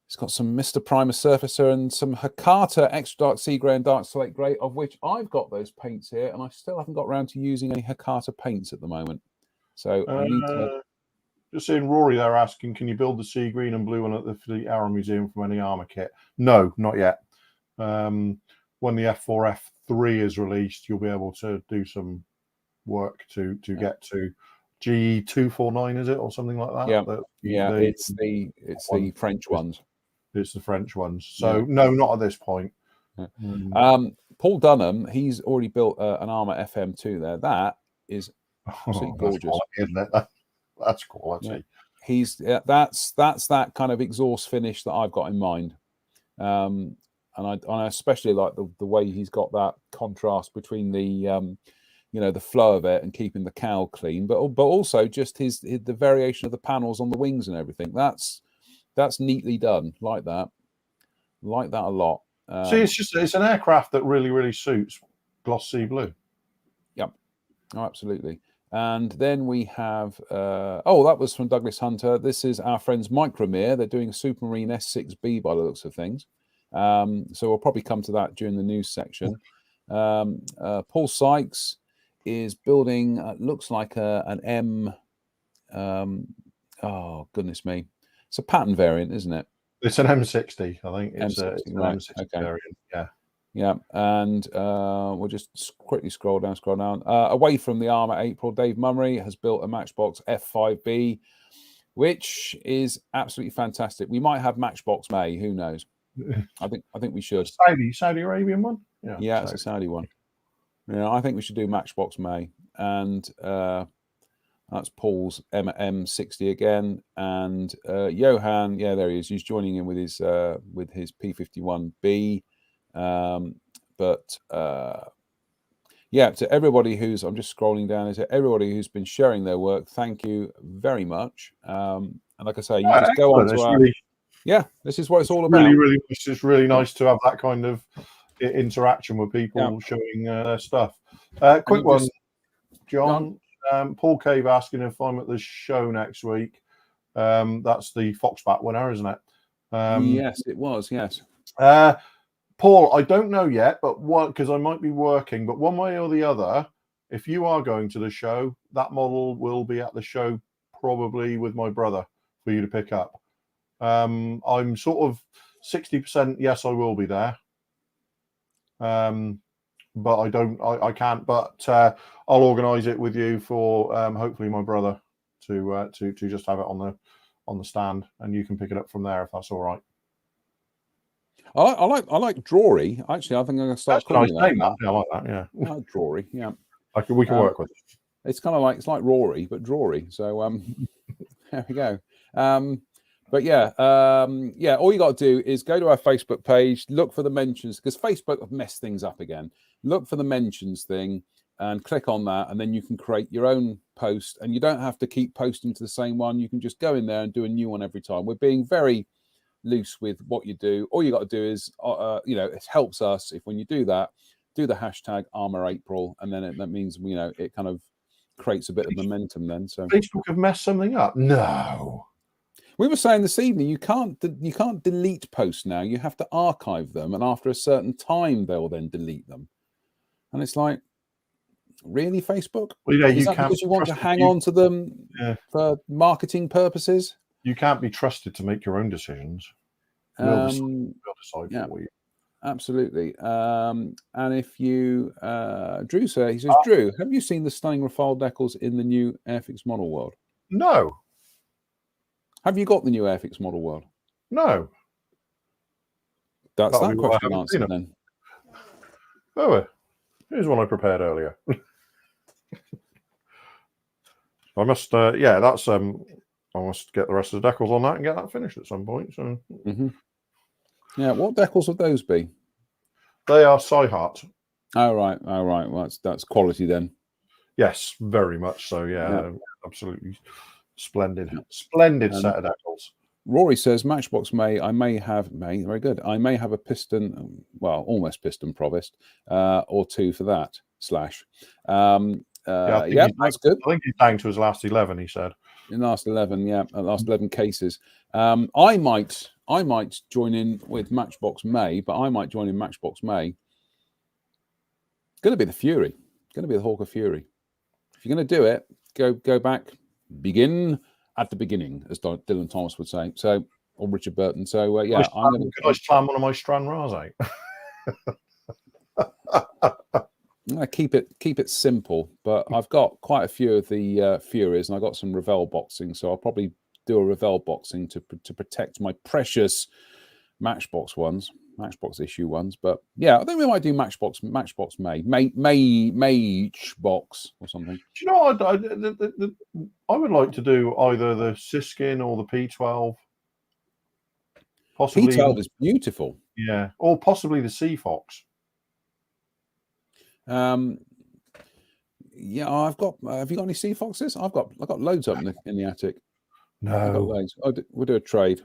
[SPEAKER 1] It's got some Mr. Primer Surfacer and some Hakata Extra Dark Sea Grey and Dark Slate Grey, of which I've got those paints here, and I still haven't got around to using any Hakata paints at the moment. So I need to.
[SPEAKER 2] Just seeing Rory there asking, can you build the sea green and blue one at the Arma Museum from any Arma kit? No, not yet. When the F4 F3 is released, you'll be able to do some work to get to G249, is it, or something like that?
[SPEAKER 1] Yeah, it's the French ones.
[SPEAKER 2] It's the French ones. So no, not at this point.
[SPEAKER 1] Yeah. Paul Dunham, he's already built an Arma FM2 there. That is absolutely gorgeous,
[SPEAKER 2] quality, isn't it? That's quality.
[SPEAKER 1] Yeah. That's that kind of exhaust finish that I've got in mind, and I especially like the way he's got that contrast between the the flow of it and keeping the cowl clean, but also just the variation of the panels on the wings and everything. That's neatly done. Like that a lot.
[SPEAKER 2] See, it's an aircraft that really suits gloss sea blue.
[SPEAKER 1] Yep. Oh, absolutely. And then we have that was from Douglas Hunter. This is our friends MicroMir. They're doing a Supermarine S6B by the looks of things. So we'll probably come to that during the news section. Paul Sykes is building looks like an M. Oh goodness me, it's a pattern variant, isn't it?
[SPEAKER 2] It's an M60, I think. It's
[SPEAKER 1] M60,
[SPEAKER 2] an
[SPEAKER 1] right.
[SPEAKER 2] M60 variant.
[SPEAKER 1] Yeah, and we'll just quickly scroll down. Away from the Arma April, Dave Mummery has built a Matchbox F5B, which is absolutely fantastic. We might have Matchbox May, who knows? I think we should.
[SPEAKER 2] Saudi Arabian one?
[SPEAKER 1] Yeah, it's a Saudi one. Yeah, I think we should do Matchbox May, and that's Paul's M60 again, and Johan. Yeah, there he is. He's joining in with his P51B. To everybody who's, I'm just scrolling down, is everybody who's been sharing their work, thank you very much. And like I say, you just go on to this is what it's all about.
[SPEAKER 2] It's really nice to have that kind of interaction with people showing their stuff. Quick one, John. Paul Cave asking if I'm at the show next week. That's the Foxbat winner, isn't it?
[SPEAKER 1] Yes, it was. Yes.
[SPEAKER 2] Paul, I don't know yet, but because I might be working, but one way or the other, if you are going to the show, that model will be at the show probably with my brother for you to pick up. I'm sort of 60% yes, I will be there. But I can't. But I'll organise it with you for hopefully my brother to just have it on the stand, and you can pick it up from there if that's all right.
[SPEAKER 1] I like Drury. Actually, I think I'm going to start calling it that.
[SPEAKER 2] I like that. Yeah,
[SPEAKER 1] I like Drury. Yeah,
[SPEAKER 2] we can work with it.
[SPEAKER 1] It's kind of like Rory, but Drury. So there we go. But all you got to do is go to our Facebook page, look for the mentions, because Facebook have messed things up again. Look for the mentions thing and click on that, and then you can create your own post, and you don't have to keep posting to the same one. You can just go in there and do a new one every time. We're being very loose with what you do. All you got to do is, it helps us if when you do that, do the hashtag Arma April, and then that means it kind of creates a bit of momentum. Then so
[SPEAKER 2] Facebook have messed something up. No.
[SPEAKER 1] We were saying this evening, you can't delete posts now. You have to archive them, and after a certain time, they'll then delete them. And it's like, really, Facebook?
[SPEAKER 2] Well,
[SPEAKER 1] is that because you want to hang on to them for marketing purposes? You
[SPEAKER 2] can't be trusted to make your own decisions. We'll decide for you.
[SPEAKER 1] Absolutely. And if you, Drew says, Drew, have you seen the stunning Rafale decals in the new Airfix Model World?
[SPEAKER 2] No.
[SPEAKER 1] Have you got the new Airfix Model World?
[SPEAKER 2] No.
[SPEAKER 1] That's that question answered then.
[SPEAKER 2] Oh, here's one I prepared earlier. I must, that's I must get the rest of the decals on that and get that finished at some point. So,
[SPEAKER 1] yeah, what decals would those be?
[SPEAKER 2] They are Sci-Hart.
[SPEAKER 1] Oh right. Well, that's quality then.
[SPEAKER 2] Yes, very much so. Yeah. Absolutely splendid set of decals.
[SPEAKER 1] Rory says Matchbox May. Very good. I may have a piston, almost piston Provost, or two for that slash. That's good.
[SPEAKER 2] I think he's down to his last 11. He said.
[SPEAKER 1] In last 11, last 11 cases. I might join in with Matchbox May, but I might join in Matchbox May. It's going to be the Fury. It's going to be the Hawker Fury. If you're going to do it, go back, begin at the beginning, as Dylan Thomas would say. So, or Richard Burton. So yeah,
[SPEAKER 2] Could I slam one of my Strand Ras out?
[SPEAKER 1] I keep it simple, but I've got quite a few of the Furies, and I got some Revell boxing, so I'll probably do a Revell boxing to protect my precious Matchbox issue ones. But yeah, I think we might do Matchbox Matchbox or something.
[SPEAKER 2] Do you know what I would like to do either the Siskin or the P12. Possibly
[SPEAKER 1] P12 is beautiful.
[SPEAKER 2] Yeah, or possibly the Sea Fox.
[SPEAKER 1] Yeah, I've got. Have you got any Sea Foxes? I've got loads up in the attic.
[SPEAKER 2] No,
[SPEAKER 1] I've got loads. We'll do a trade.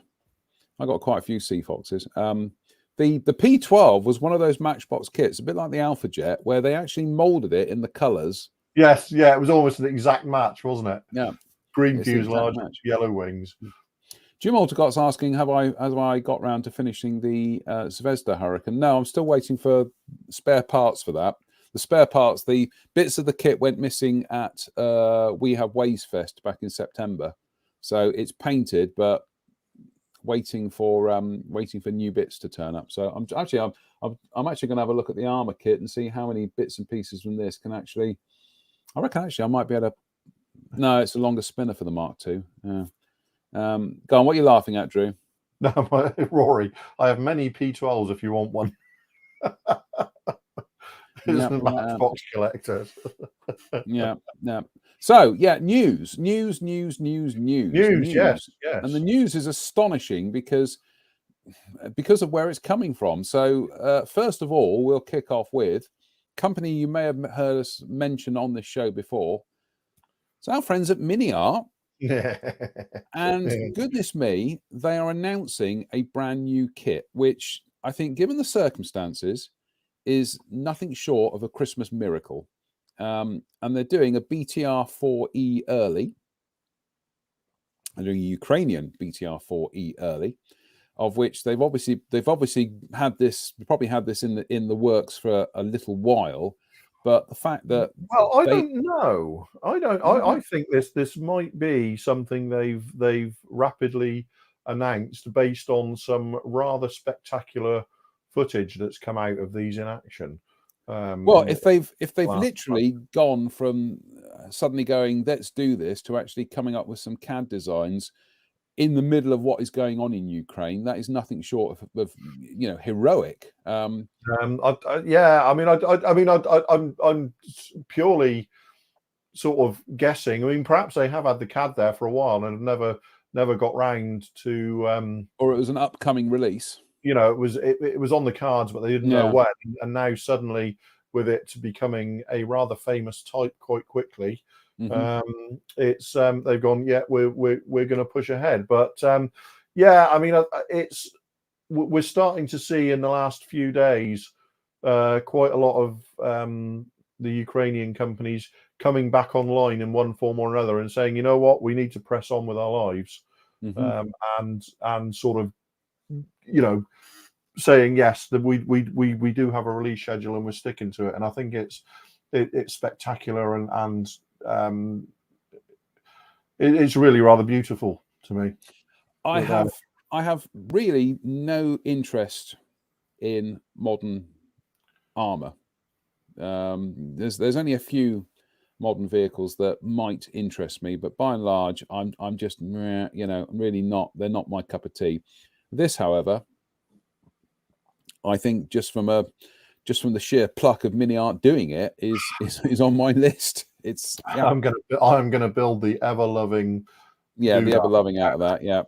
[SPEAKER 1] I got quite a few Sea Foxes. The P12 was one of those Matchbox kits, a bit like the Alpha Jet, where they actually molded it in the colours.
[SPEAKER 2] Yes, yeah, it was almost an exact match, wasn't it?
[SPEAKER 1] Yeah,
[SPEAKER 2] green fuselage, yellow wings.
[SPEAKER 1] Jim Aldercott's asking, have I got round to finishing the Zvezda Hurricane? No, I'm still waiting for spare parts for that. The spare parts, the bits of the kit went missing at We Have Ways Fest back in September, so it's painted, but waiting for new bits to turn up. So I'm actually going to have a look at the Arma kit and see how many bits and pieces from this can actually. I reckon actually I might be able to. No, it's a longer spinner for the Mark II. Yeah. Go on. What are you laughing at, Drew?
[SPEAKER 2] No, Rory. I have many P12s if you want one.
[SPEAKER 1] Yep,
[SPEAKER 2] Matchbox collectors.
[SPEAKER 1] yeah. So yeah, news.
[SPEAKER 2] Yes.
[SPEAKER 1] And the news is astonishing because of where it's coming from. So first of all, we'll kick off with a company you may have heard us mention on this show before. It's our friends at MiniArt. And goodness me, they are announcing a brand new kit, which I think, given the circumstances, is nothing short of a Christmas miracle. And they're doing a BTR4E early. They're doing a Ukrainian BTR4E early, of which they've obviously had this, probably had this in the works for a little while. But the fact that
[SPEAKER 2] I don't know. I think this might be something they've rapidly announced based on some rather spectacular footage that's come out of these in action.
[SPEAKER 1] Well, if they've literally gone from suddenly going, let's do this, to actually coming up with some CAD designs in the middle of what is going on in Ukraine, that is nothing short of heroic.
[SPEAKER 2] I'm purely sort of guessing. I mean, perhaps they have had the CAD there for a while and have never got round to.
[SPEAKER 1] Or it was an upcoming release.
[SPEAKER 2] It was on the cards, but they didn't know when. And now suddenly, with it becoming a rather famous type quite quickly, it's they've gone, we're going to push ahead. But we're starting to see in the last few days quite a lot of the Ukrainian companies coming back online in one form or another and saying, you know what, we need to press on with our lives, and sort of, saying yes, that we do have a release schedule and we're sticking to it. And I think it's spectacular and it's really rather beautiful to me.
[SPEAKER 1] I have really no interest in modern armor. There's only a few modern vehicles that might interest me, but by and large, I'm just really not. They're not my cup of tea. This, however, I think just from the sheer pluck of MiniArt doing it is on my list.
[SPEAKER 2] I'm gonna build the ever loving.
[SPEAKER 1] Yeah, the ever loving out of that. Yeah.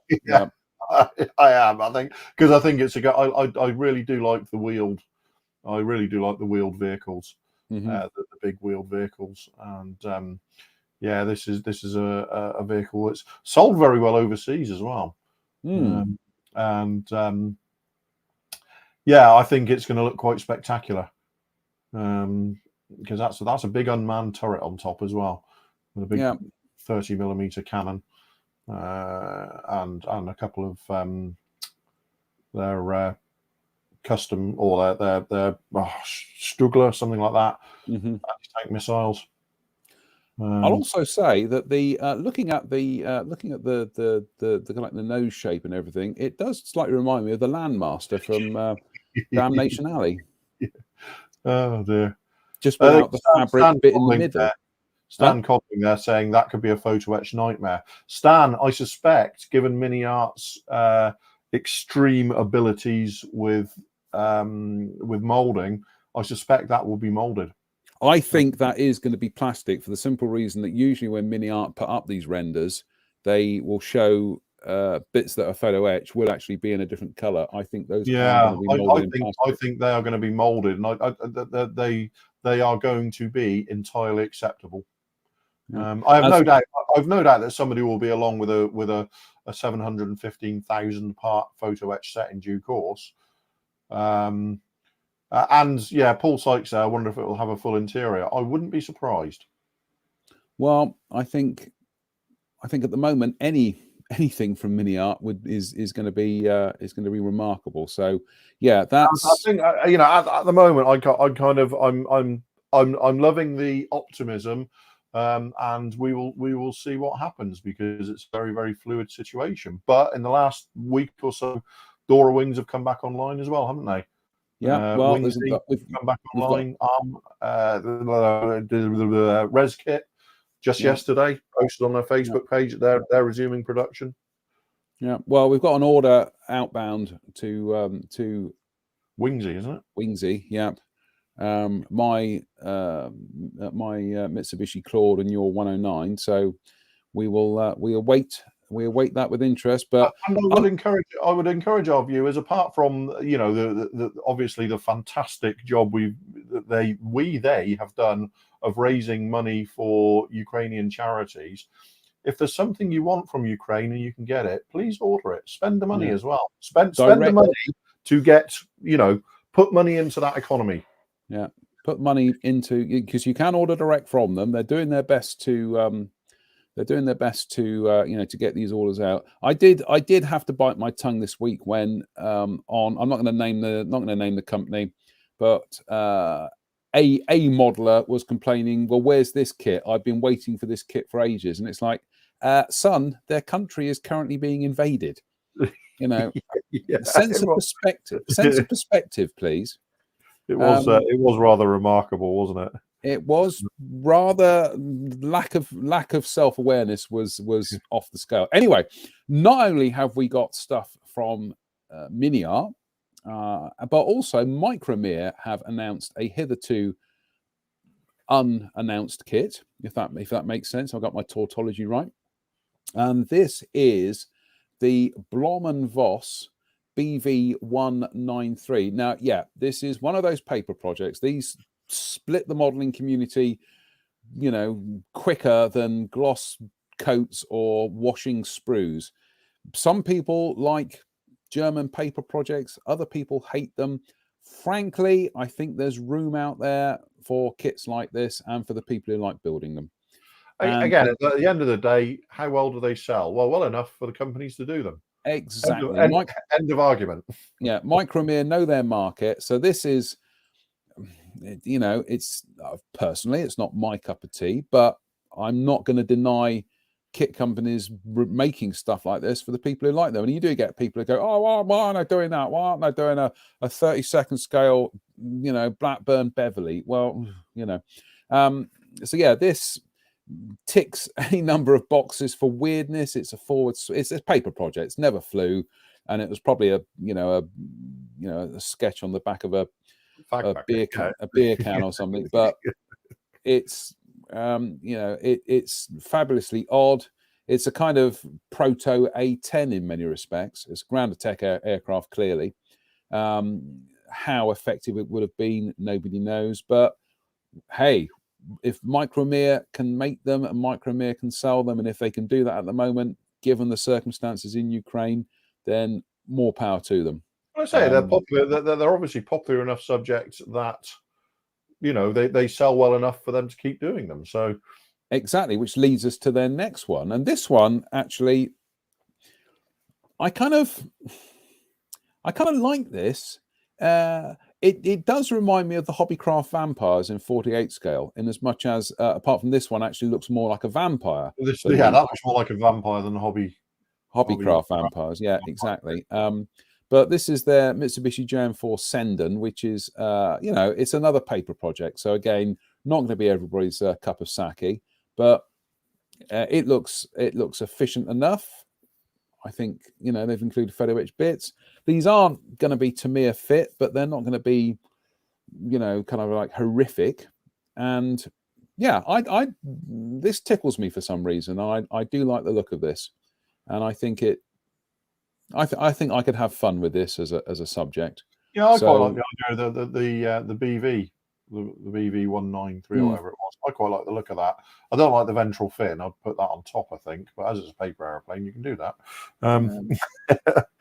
[SPEAKER 2] I am. I think because I think it's I really do like the wheeled. I really do like the wheeled vehicles, the big wheeled vehicles, and this is a vehicle that's sold very well overseas as well, I think it's going to look quite spectacular, because that's a big unmanned turret on top as well, with a big 30mm cannon, and a couple of their custom or their Stugler, something like that, anti-tank missiles.
[SPEAKER 1] I'll also say that the looking at the like the nose shape and everything, it does slightly remind me of the Landmaster from Damnation Alley.
[SPEAKER 2] Oh dear!
[SPEAKER 1] Just without the fabric bit in the middle.
[SPEAKER 2] Stan Codling there saying that could be a photo etch nightmare. Stan, I suspect, given MiniArt's extreme abilities with molding, I suspect that will be molded.
[SPEAKER 1] I think that is going to be plastic for the simple reason that usually when MiniArt put up these renders, they will show bits that are photo etched will actually be in a different color. I think those are going to be molded in plastic.
[SPEAKER 2] I think they are going to be molded, and they are going to be entirely acceptable.
[SPEAKER 1] Yeah.
[SPEAKER 2] I have no doubt. I've no doubt that somebody will be along with a 715,000 part photo etch set in due course. And yeah, Paul Sykes there. I wonder if it will have a full interior. I wouldn't be surprised.
[SPEAKER 1] Well, I think at the moment anything from MiniArt is going to be remarkable. So yeah, that's.
[SPEAKER 2] I think at the moment I'm loving the optimism, and we will see what happens because it's a very, very fluid situation. But in the last week or so, Dora Wings have come back online as well, haven't they?
[SPEAKER 1] Yeah, well,
[SPEAKER 2] we've come back online. Res Kit just yesterday posted on their Facebook page that they're resuming production.
[SPEAKER 1] Yeah, well, we've got an order outbound to
[SPEAKER 2] Wingsy, isn't it?
[SPEAKER 1] Wingsy, yeah. My Mitsubishi Claude and your 109. So we await that with interest. But
[SPEAKER 2] and I would encourage our viewers, apart from the obviously the fantastic job they have done of raising money for Ukrainian charities. If there's something you want from Ukraine and you can get it, please order it. Spend the money as well. Spend the money to get put money into that economy.
[SPEAKER 1] Yeah, put money into, because you can order direct from them. They're doing their best to to get these orders out. I did have to bite my tongue this week when I'm not going to name the company, but a modeler was complaining, well, where's this kit? I've been waiting for this kit for ages. And it's like, son, their country is currently being invaded. Sense of perspective, please.
[SPEAKER 2] It was rather remarkable, wasn't it?
[SPEAKER 1] It was rather lack of self-awareness was off the scale. Anyway, not only have we got stuff from MiniArt, but also MicroMir have announced a hitherto unannounced kit, if that makes sense. I've got my tautology right. And this is the Blom & Voss BV193. Now, yeah, this is one of those paper projects. These split the modeling community, quicker than gloss coats or washing sprues. Some people like German paper projects, other people hate them. Frankly, I think there's room out there for kits like this and for the people who like building them.
[SPEAKER 2] Again, at the end of the day, how well do they sell? Well enough for the companies to do them.
[SPEAKER 1] Exactly.
[SPEAKER 2] End of argument.
[SPEAKER 1] Yeah, MicroMir know their market. So this is, it's personally, it's not my cup of tea, but I'm not going to deny kit companies making stuff like this for the people who like them. And you do get people who go, oh, why aren't I doing that? Why aren't I doing a 30-second scale, Blackburn Beverly? Well, so yeah, this ticks any number of boxes for weirdness. It's it's a paper project. It's never flew, and it was probably a sketch on the back of a beer can or something. But it's it's fabulously odd. It's a kind of proto A10 in many respects. It's a ground attack aircraft, clearly. How effective it would have been, nobody knows. But hey, if MicroMir can make them and MicroMir can sell them, and if they can do that at the moment, given the circumstances in Ukraine, then more power to them.
[SPEAKER 2] I say they're popular. They're obviously popular enough subjects that they sell well enough for them to keep doing them. So
[SPEAKER 1] exactly, which leads us to their next one, and this one actually, I kind of like this. It does remind me of the Hobbycraft vampires in 48 scale, in as much as apart from this one, actually looks more like a vampire.
[SPEAKER 2] That looks more like a vampire than a
[SPEAKER 1] Hobbycraft vampires. Yeah, exactly. But this is their Mitsubishi JM4 Senden, which is it's another paper project. So again, not going to be everybody's cup of sake, but it looks efficient enough. I think they've included photo etch bits. These aren't going to be Tamiya fit, but they're not going to be kind of like horrific. And yeah, I this tickles me for some reason. I do like the look of this, and I think I think I could have fun with this as a subject.
[SPEAKER 2] Yeah, I quite like the idea of the BV, the BV 193 or whatever it was. I quite like the look of that. I don't like the ventral fin. I'd put that on top, I think. But as it's a paper airplane, you can do that.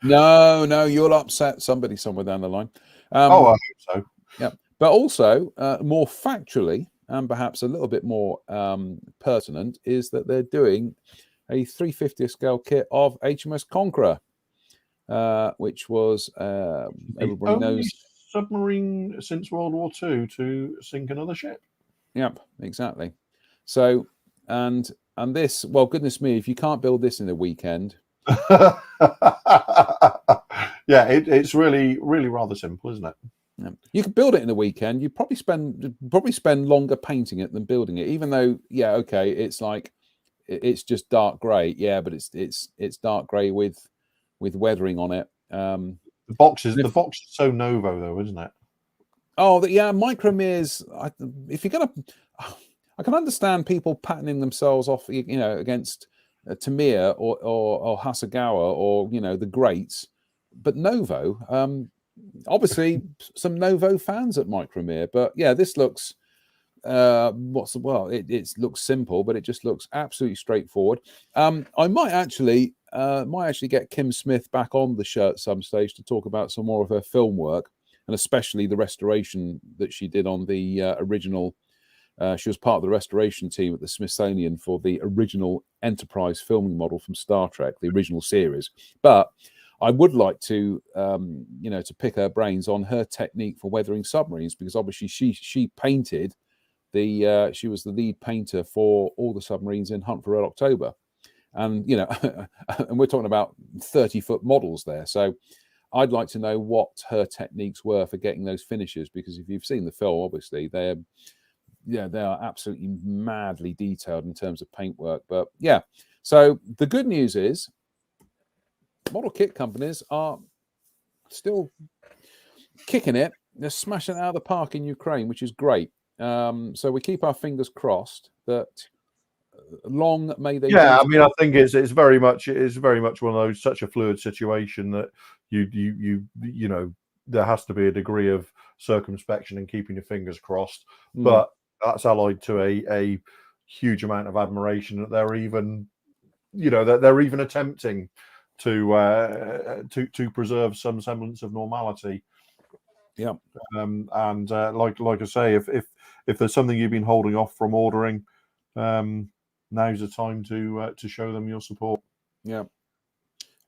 [SPEAKER 1] No, you'll upset somebody somewhere down the line.
[SPEAKER 2] I hope so.
[SPEAKER 1] Yeah, but also more factually and perhaps a little bit more pertinent is that they're doing a 350th scale kit of HMS Conqueror, which was everybody knows
[SPEAKER 2] submarine since World War II to sink another ship.
[SPEAKER 1] Yep, exactly. So and this, well, goodness me, if you can't build this in a weekend.
[SPEAKER 2] Yeah, it's really rather simple, isn't it?
[SPEAKER 1] Yeah. You could build it in a weekend. You probably spend longer painting it than building it, even though okay, it's like it's just dark grey, but it's dark grey with weathering on it.
[SPEAKER 2] The box is so Novo though, isn't it?
[SPEAKER 1] Oh, MicroMirs. If you're gonna, I can understand people patterning themselves off, against Tamiya or Hasegawa or the greats, but Novo. Obviously, some Novo fans at MicroMir, but yeah, this looks. It looks simple, but it just looks absolutely straightforward. I might actually get Kim Smith back on the show at some stage to talk about some more of her film work, and especially the restoration that she did on the original. She was part of the restoration team at the Smithsonian for the original Enterprise filming model from Star Trek, the original series. But I would like to, to pick her brains on her technique for weathering submarines, because obviously she painted she was the lead painter for all the submarines in Hunt for Red October, and and we're talking about 30-foot models there. So I'd like to know what her techniques were for getting those finishes, because if you've seen the film, obviously they are absolutely madly detailed in terms of paintwork. But yeah, so the good news is model kit companies are still kicking it. They're smashing it out of the park in Ukraine, which is great. So we keep our fingers crossed that long may they.
[SPEAKER 2] Yeah, I mean, I think it's very much one of those, such a fluid situation that you there has to be a degree of circumspection and keeping your fingers crossed. But that's allied to a huge amount of admiration that they're even attempting to preserve some semblance of normality.
[SPEAKER 1] Yeah,
[SPEAKER 2] and like I say, if there's something you've been holding off from ordering, now's the time to show them your support.
[SPEAKER 1] Yeah,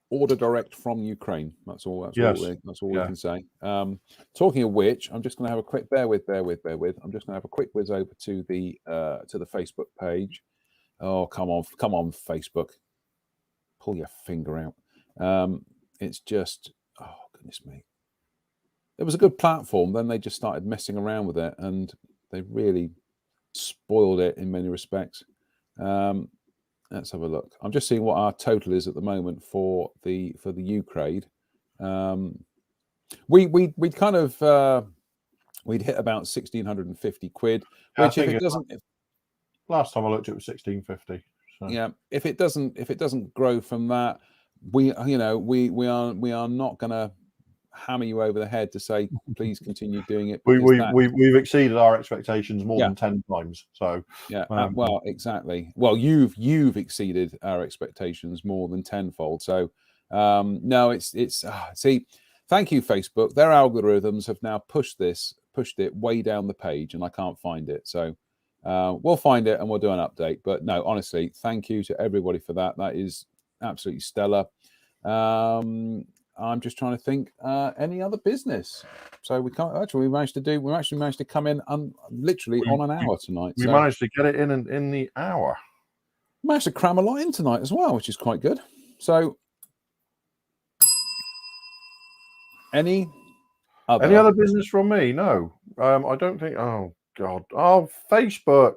[SPEAKER 1] order direct from Ukraine. That's all. That's all we can say. Talking of which, I'm just going to have a quick bear with. I'm just going to have a quick whiz over to the Facebook page. Oh, come on, Facebook, pull your finger out. It's just, oh goodness me. It was a good platform. Then they just started messing around with it, and they really spoiled it in many respects. Let's have a look. I'm just seeing what our total is at the moment for the Ukraine. We kind of we'd hit about 1,650 quid. Which, if it doesn't,
[SPEAKER 2] last time I looked, it was 1,650. So.
[SPEAKER 1] Yeah, if it doesn't grow from that, we are not going to hammer you over the head to say please continue doing it.
[SPEAKER 2] We've exceeded our expectations more than 10 times. So
[SPEAKER 1] yeah, well, exactly. Well, you've exceeded our expectations more than tenfold. So no, it's see, thank you, Facebook. Their algorithms have now pushed it way down the page, and I can't find it. So we'll find it and we'll do an update. But no, honestly, thank you to everybody for that. That is absolutely stellar. I'm just trying to think any other business. So we can't actually. We actually managed to come in literally on an hour tonight.
[SPEAKER 2] We managed to get it in the hour.
[SPEAKER 1] Managed to cram a lot in tonight as well, which is quite good. So, any other
[SPEAKER 2] business from me? No, I don't think. Oh God! Oh, Facebook.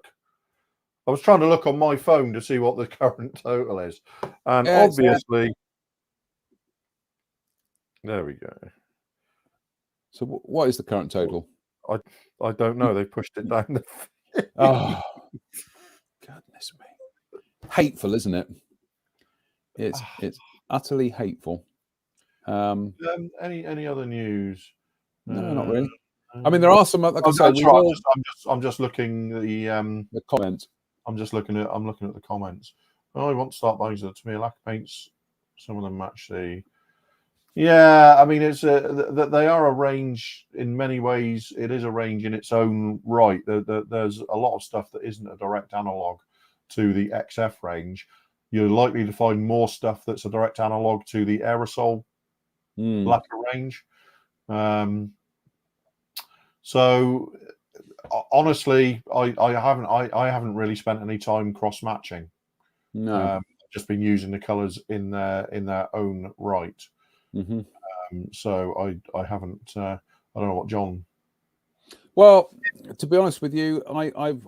[SPEAKER 2] I was trying to look on my phone to see what the current total is, and obviously, there we go.
[SPEAKER 1] So, what is the current total?
[SPEAKER 2] I don't know. They pushed it down.
[SPEAKER 1] Oh, goodness me! Hateful, isn't it? It's utterly hateful.
[SPEAKER 2] Any other news?
[SPEAKER 1] No, not really. I mean, there are some. Like I said,
[SPEAKER 2] I'm just looking at
[SPEAKER 1] the comments.
[SPEAKER 2] I'm looking at the comments. Oh, I want to start buying that to me. Lacquer paints. Some of them match the. Yeah, I mean, it's they are a range in many ways. It is a range in its own right. There's a lot of stuff that isn't a direct analog to the XF range. You're likely to find more stuff that's a direct analog to the aerosol lacquer range. So honestly, I haven't really spent any time cross matching.
[SPEAKER 1] No,
[SPEAKER 2] I've just been using the colours in their own right.
[SPEAKER 1] Mm-hmm.
[SPEAKER 2] So I haven't. I don't know what John.
[SPEAKER 1] Well, to be honest with you, I've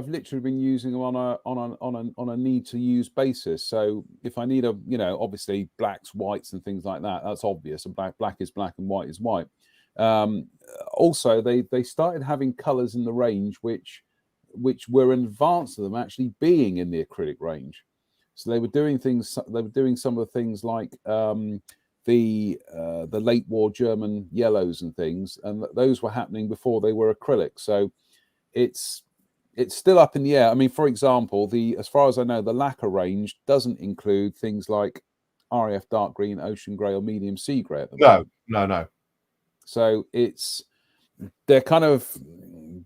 [SPEAKER 1] literally been using them on a need to use basis. So if I need obviously blacks, whites, and things like that, that's obvious. And black is black and white is white. Also, they started having colours in the range which were in advance of them actually being in the acrylic range. So they were doing things. They were doing some of the things like the late war German yellows and things, and those were happening before they were acrylic. So it's still up in the air. I mean, for example, as far as I know, the lacquer range doesn't include things like RAF dark green, ocean grey, or medium sea grey at the moment.
[SPEAKER 2] No.
[SPEAKER 1] So they're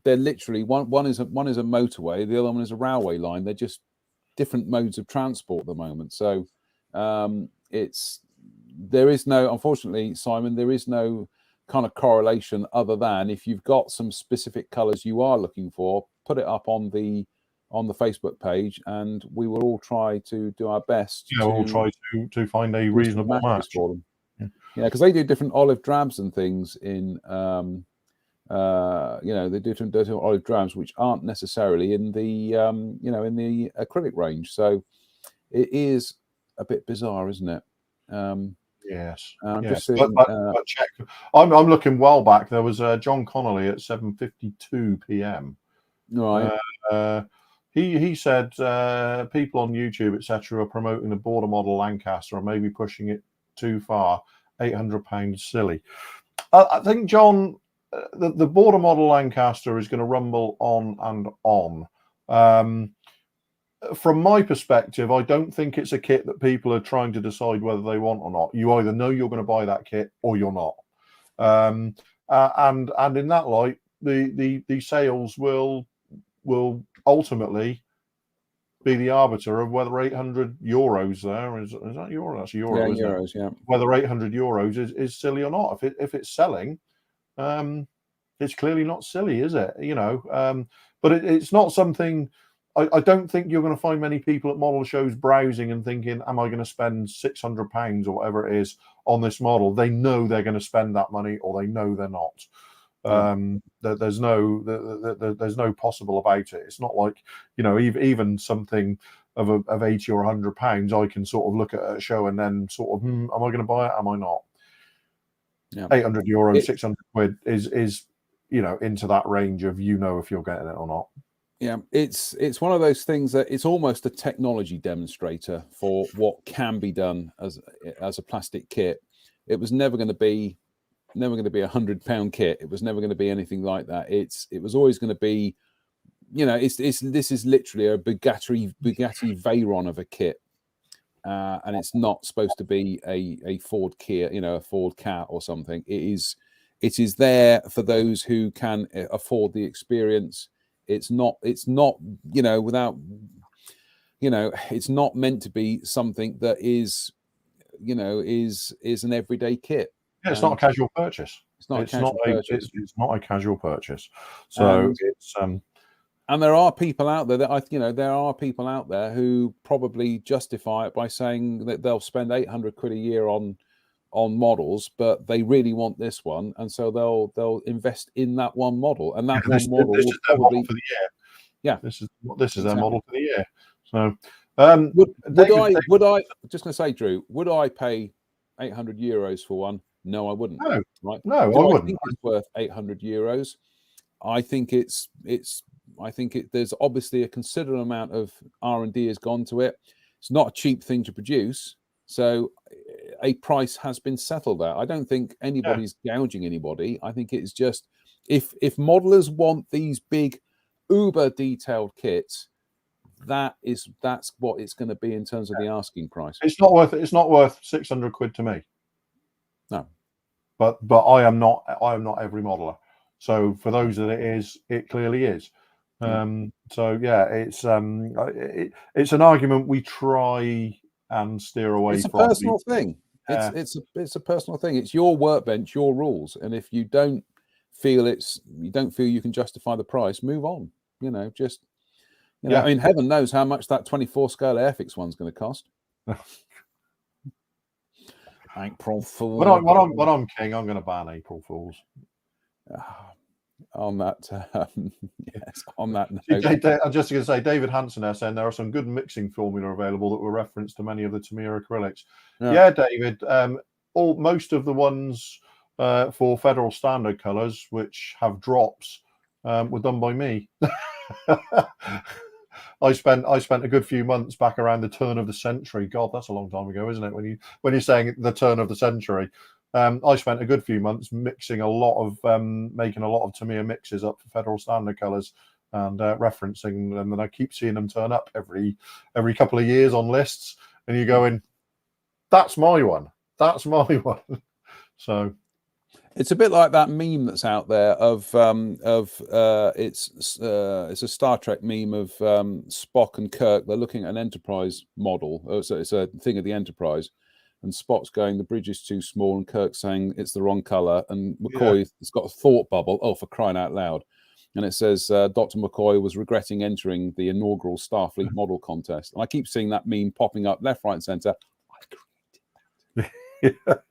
[SPEAKER 1] literally one is a motorway, the other one is a railway line. They're just different modes of transport at the moment. So there is no, unfortunately, Simon, there is no kind of correlation other than if you've got some specific colours you are looking for, put it up on the Facebook page, and we will all try to do our best.
[SPEAKER 2] We'll try to find a reasonable match
[SPEAKER 1] for them. Yeah, because they do different olive drabs and things in, they do different olive drabs which aren't necessarily in the, in the acrylic range. So it is a bit bizarre, isn't it?
[SPEAKER 2] Yes.
[SPEAKER 1] Just
[SPEAKER 2] seeing,
[SPEAKER 1] saying,
[SPEAKER 2] but check. I'm looking well back. There was John Connolly at 7:52 p.m.
[SPEAKER 1] Right.
[SPEAKER 2] He said people on YouTube, etc., are promoting the border model Lancaster or maybe pushing it too far. £800 silly. I think, John, the border model Lancaster is going to rumble on and on. From my perspective, I don't think it's a kit that people are trying to decide whether they want or not. You either know you're going to buy that kit or you're not. And in that light, the sales will ultimately be the arbiter of whether €800 there is that euro? That's euro,
[SPEAKER 1] yeah,
[SPEAKER 2] isn't
[SPEAKER 1] euros,
[SPEAKER 2] it?
[SPEAKER 1] yeah.
[SPEAKER 2] Whether €800 is silly or not. If it's selling, it's clearly not silly, is it? But it's not something. I don't think you're going to find many people at model shows browsing and thinking, "Am I going to spend £600 or whatever it is on this model?" They know they're going to spend that money, or they know they're not. There's no possible about it. It's not like even something of 80 or £100. I can sort of look at a show and then sort of, am I going to buy it? Am I not? Yeah. €800, 600 quid is into that range of if you're getting it or not.
[SPEAKER 1] Yeah, it's one of those things that it's almost a technology demonstrator for what can be done as a plastic kit. It was never going to be £100 kit. It was never going to be anything like that. It was always going to be, this is literally a Bugatti Veyron of a kit, and it's not supposed to be a Ford Kia, a Ford Cat or something. It is there for those who can afford the experience. It's not it's not meant to be something that is is an everyday kit.
[SPEAKER 2] Yeah, it's not a casual purchase.
[SPEAKER 1] It's not a casual purchase.
[SPEAKER 2] It's not a casual purchase. So it's
[SPEAKER 1] and there are people out there that there are people out there who probably justify it by saying that they'll spend 800 quid a year on models, but they really want this one, and so they'll invest in that one model, and that one model will probably
[SPEAKER 2] model for the year.
[SPEAKER 1] Yeah,
[SPEAKER 2] this is their model for the year. So
[SPEAKER 1] would I just going to say, Drew, would I pay 800 euros for one? No, I wouldn't.
[SPEAKER 2] No,
[SPEAKER 1] right?
[SPEAKER 2] No, I
[SPEAKER 1] I
[SPEAKER 2] wouldn't.
[SPEAKER 1] think it's worth 800 euros. I think there's obviously a considerable amount of R&D has gone to it. It's not a cheap thing to produce, so a price has been settled there. I don't think anybody's gouging anybody. I think it's just if modelers want these big uber detailed kits, that's what it's going to be in terms of the asking price.
[SPEAKER 2] It's not worth 600 quid to me.
[SPEAKER 1] No,
[SPEAKER 2] but I am not every modeler. So for those that it clearly is. So yeah, it's an argument we try and steer away from.
[SPEAKER 1] It's a personal thing. It's a personal thing. It's your workbench, your rules, and if you don't feel you can justify the price, move on. I mean, heaven knows how much that 24 scale Airfix one's going to cost. April Fool.
[SPEAKER 2] When I'm king, I'm going to ban April Fools.
[SPEAKER 1] On that, yes. On that note,
[SPEAKER 2] I'm just going to say, David Hansen there saying there are some good mixing formula available that were referenced to many of the Tamiya acrylics. Yeah, David. Most of the ones for federal standard colours, which have drops, were done by me. I spent a good few months back around the turn of the century. God, that's a long time ago, isn't it? When you're saying the turn of the century, I spent a good few months mixing making a lot of Tamiya mixes up for federal standard colours and referencing them, and I keep seeing them turn up every couple of years on lists, and you're going, "That's my one. That's my one." So.
[SPEAKER 1] It's a bit like that meme that's out there of it's a Star Trek meme of Spock and Kirk. They're looking at an Enterprise model. It's a thing of the Enterprise, and Spock's going, "The bridge is too small," and Kirk's saying it's the wrong color. And McCoy has got a thought bubble. Oh, for crying out loud! And it says Dr. McCoy was regretting entering the inaugural Starfleet model contest. And I keep seeing that meme popping up left, right, and center. I created that.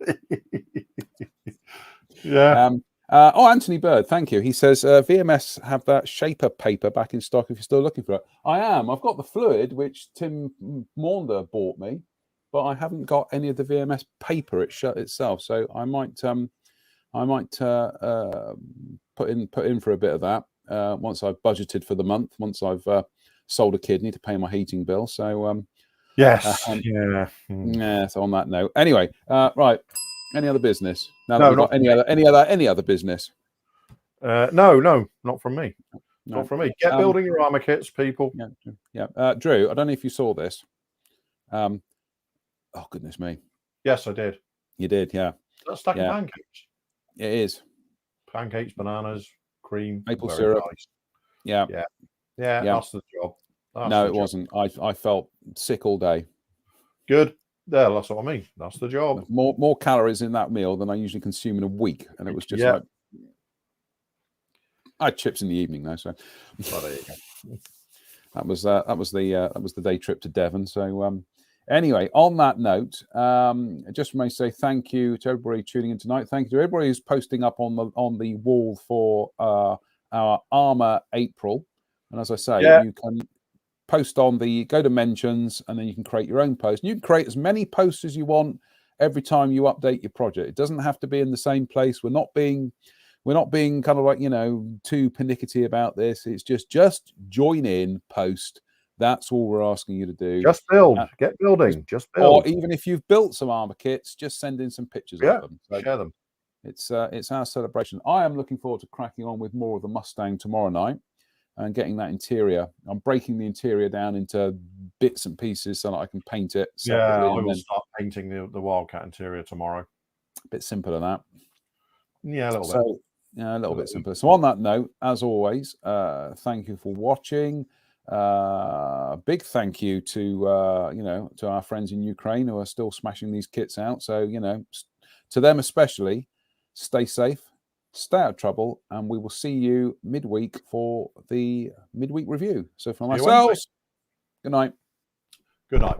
[SPEAKER 2] Yeah.
[SPEAKER 1] Anthony Bird, thank you. He says VMS have that shaper paper back in stock if you're still looking for it. I am. I've got the fluid which Tim Maunder bought me, but I haven't got any of the VMS paper itself. So I might put in for a bit of that once I've budgeted for the month. Once I've sold a kidney to pay my heating bill. So
[SPEAKER 2] yes,
[SPEAKER 1] So on that note, anyway, right. Any other business?
[SPEAKER 2] No,
[SPEAKER 1] not any other business.
[SPEAKER 2] No, not from me. Not from me. Get building your Arma kits, people.
[SPEAKER 1] Yeah. Drew, I don't know if you saw this. Oh goodness me.
[SPEAKER 2] Yes, I did.
[SPEAKER 1] You did, yeah.
[SPEAKER 2] That's stack of pancakes.
[SPEAKER 1] It is.
[SPEAKER 2] Pancakes, bananas, cream,
[SPEAKER 1] maple syrup.
[SPEAKER 2] Nice.
[SPEAKER 1] Yeah.
[SPEAKER 2] That's the job.
[SPEAKER 1] It wasn't. I felt sick all day.
[SPEAKER 2] Good. Yeah, that's what I mean. That's the job.
[SPEAKER 1] More calories in that meal than I usually consume in a week, and it was just like I had chips in the evening though. So
[SPEAKER 2] there you go.
[SPEAKER 1] that was the day trip to Devon. So anyway, on that note, I just may say thank you to everybody tuning in tonight. Thank you to everybody who's posting up on the wall for our Arma April. And as I say, you can post go to mentions, and then you can create your own post. And you can create as many posts as you want every time you update your project. It doesn't have to be in the same place. We're not being kind of like, too pernickety about this. It's just join in, post. That's all we're asking you to do.
[SPEAKER 2] Just build, get building, just build.
[SPEAKER 1] Or even if you've built some Arma kits, just send in some pictures of them.
[SPEAKER 2] So share them.
[SPEAKER 1] It's our celebration. I am looking forward to cracking on with more of the Mustang tomorrow night and getting that interior. I'm breaking the interior down into bits and pieces so that I can paint it separately.
[SPEAKER 2] Yeah, I will start painting the Wildcat interior tomorrow.
[SPEAKER 1] A bit simpler than that.
[SPEAKER 2] Yeah, a little bit.
[SPEAKER 1] Yeah, a little bit simpler. So on that note, as always, thank you for watching. Big thank you to to our friends in Ukraine who are still smashing these kits out. So to them especially, stay safe, stay out of trouble, and we will see you midweek for the midweek review. So for myself, good night.
[SPEAKER 2] Good night.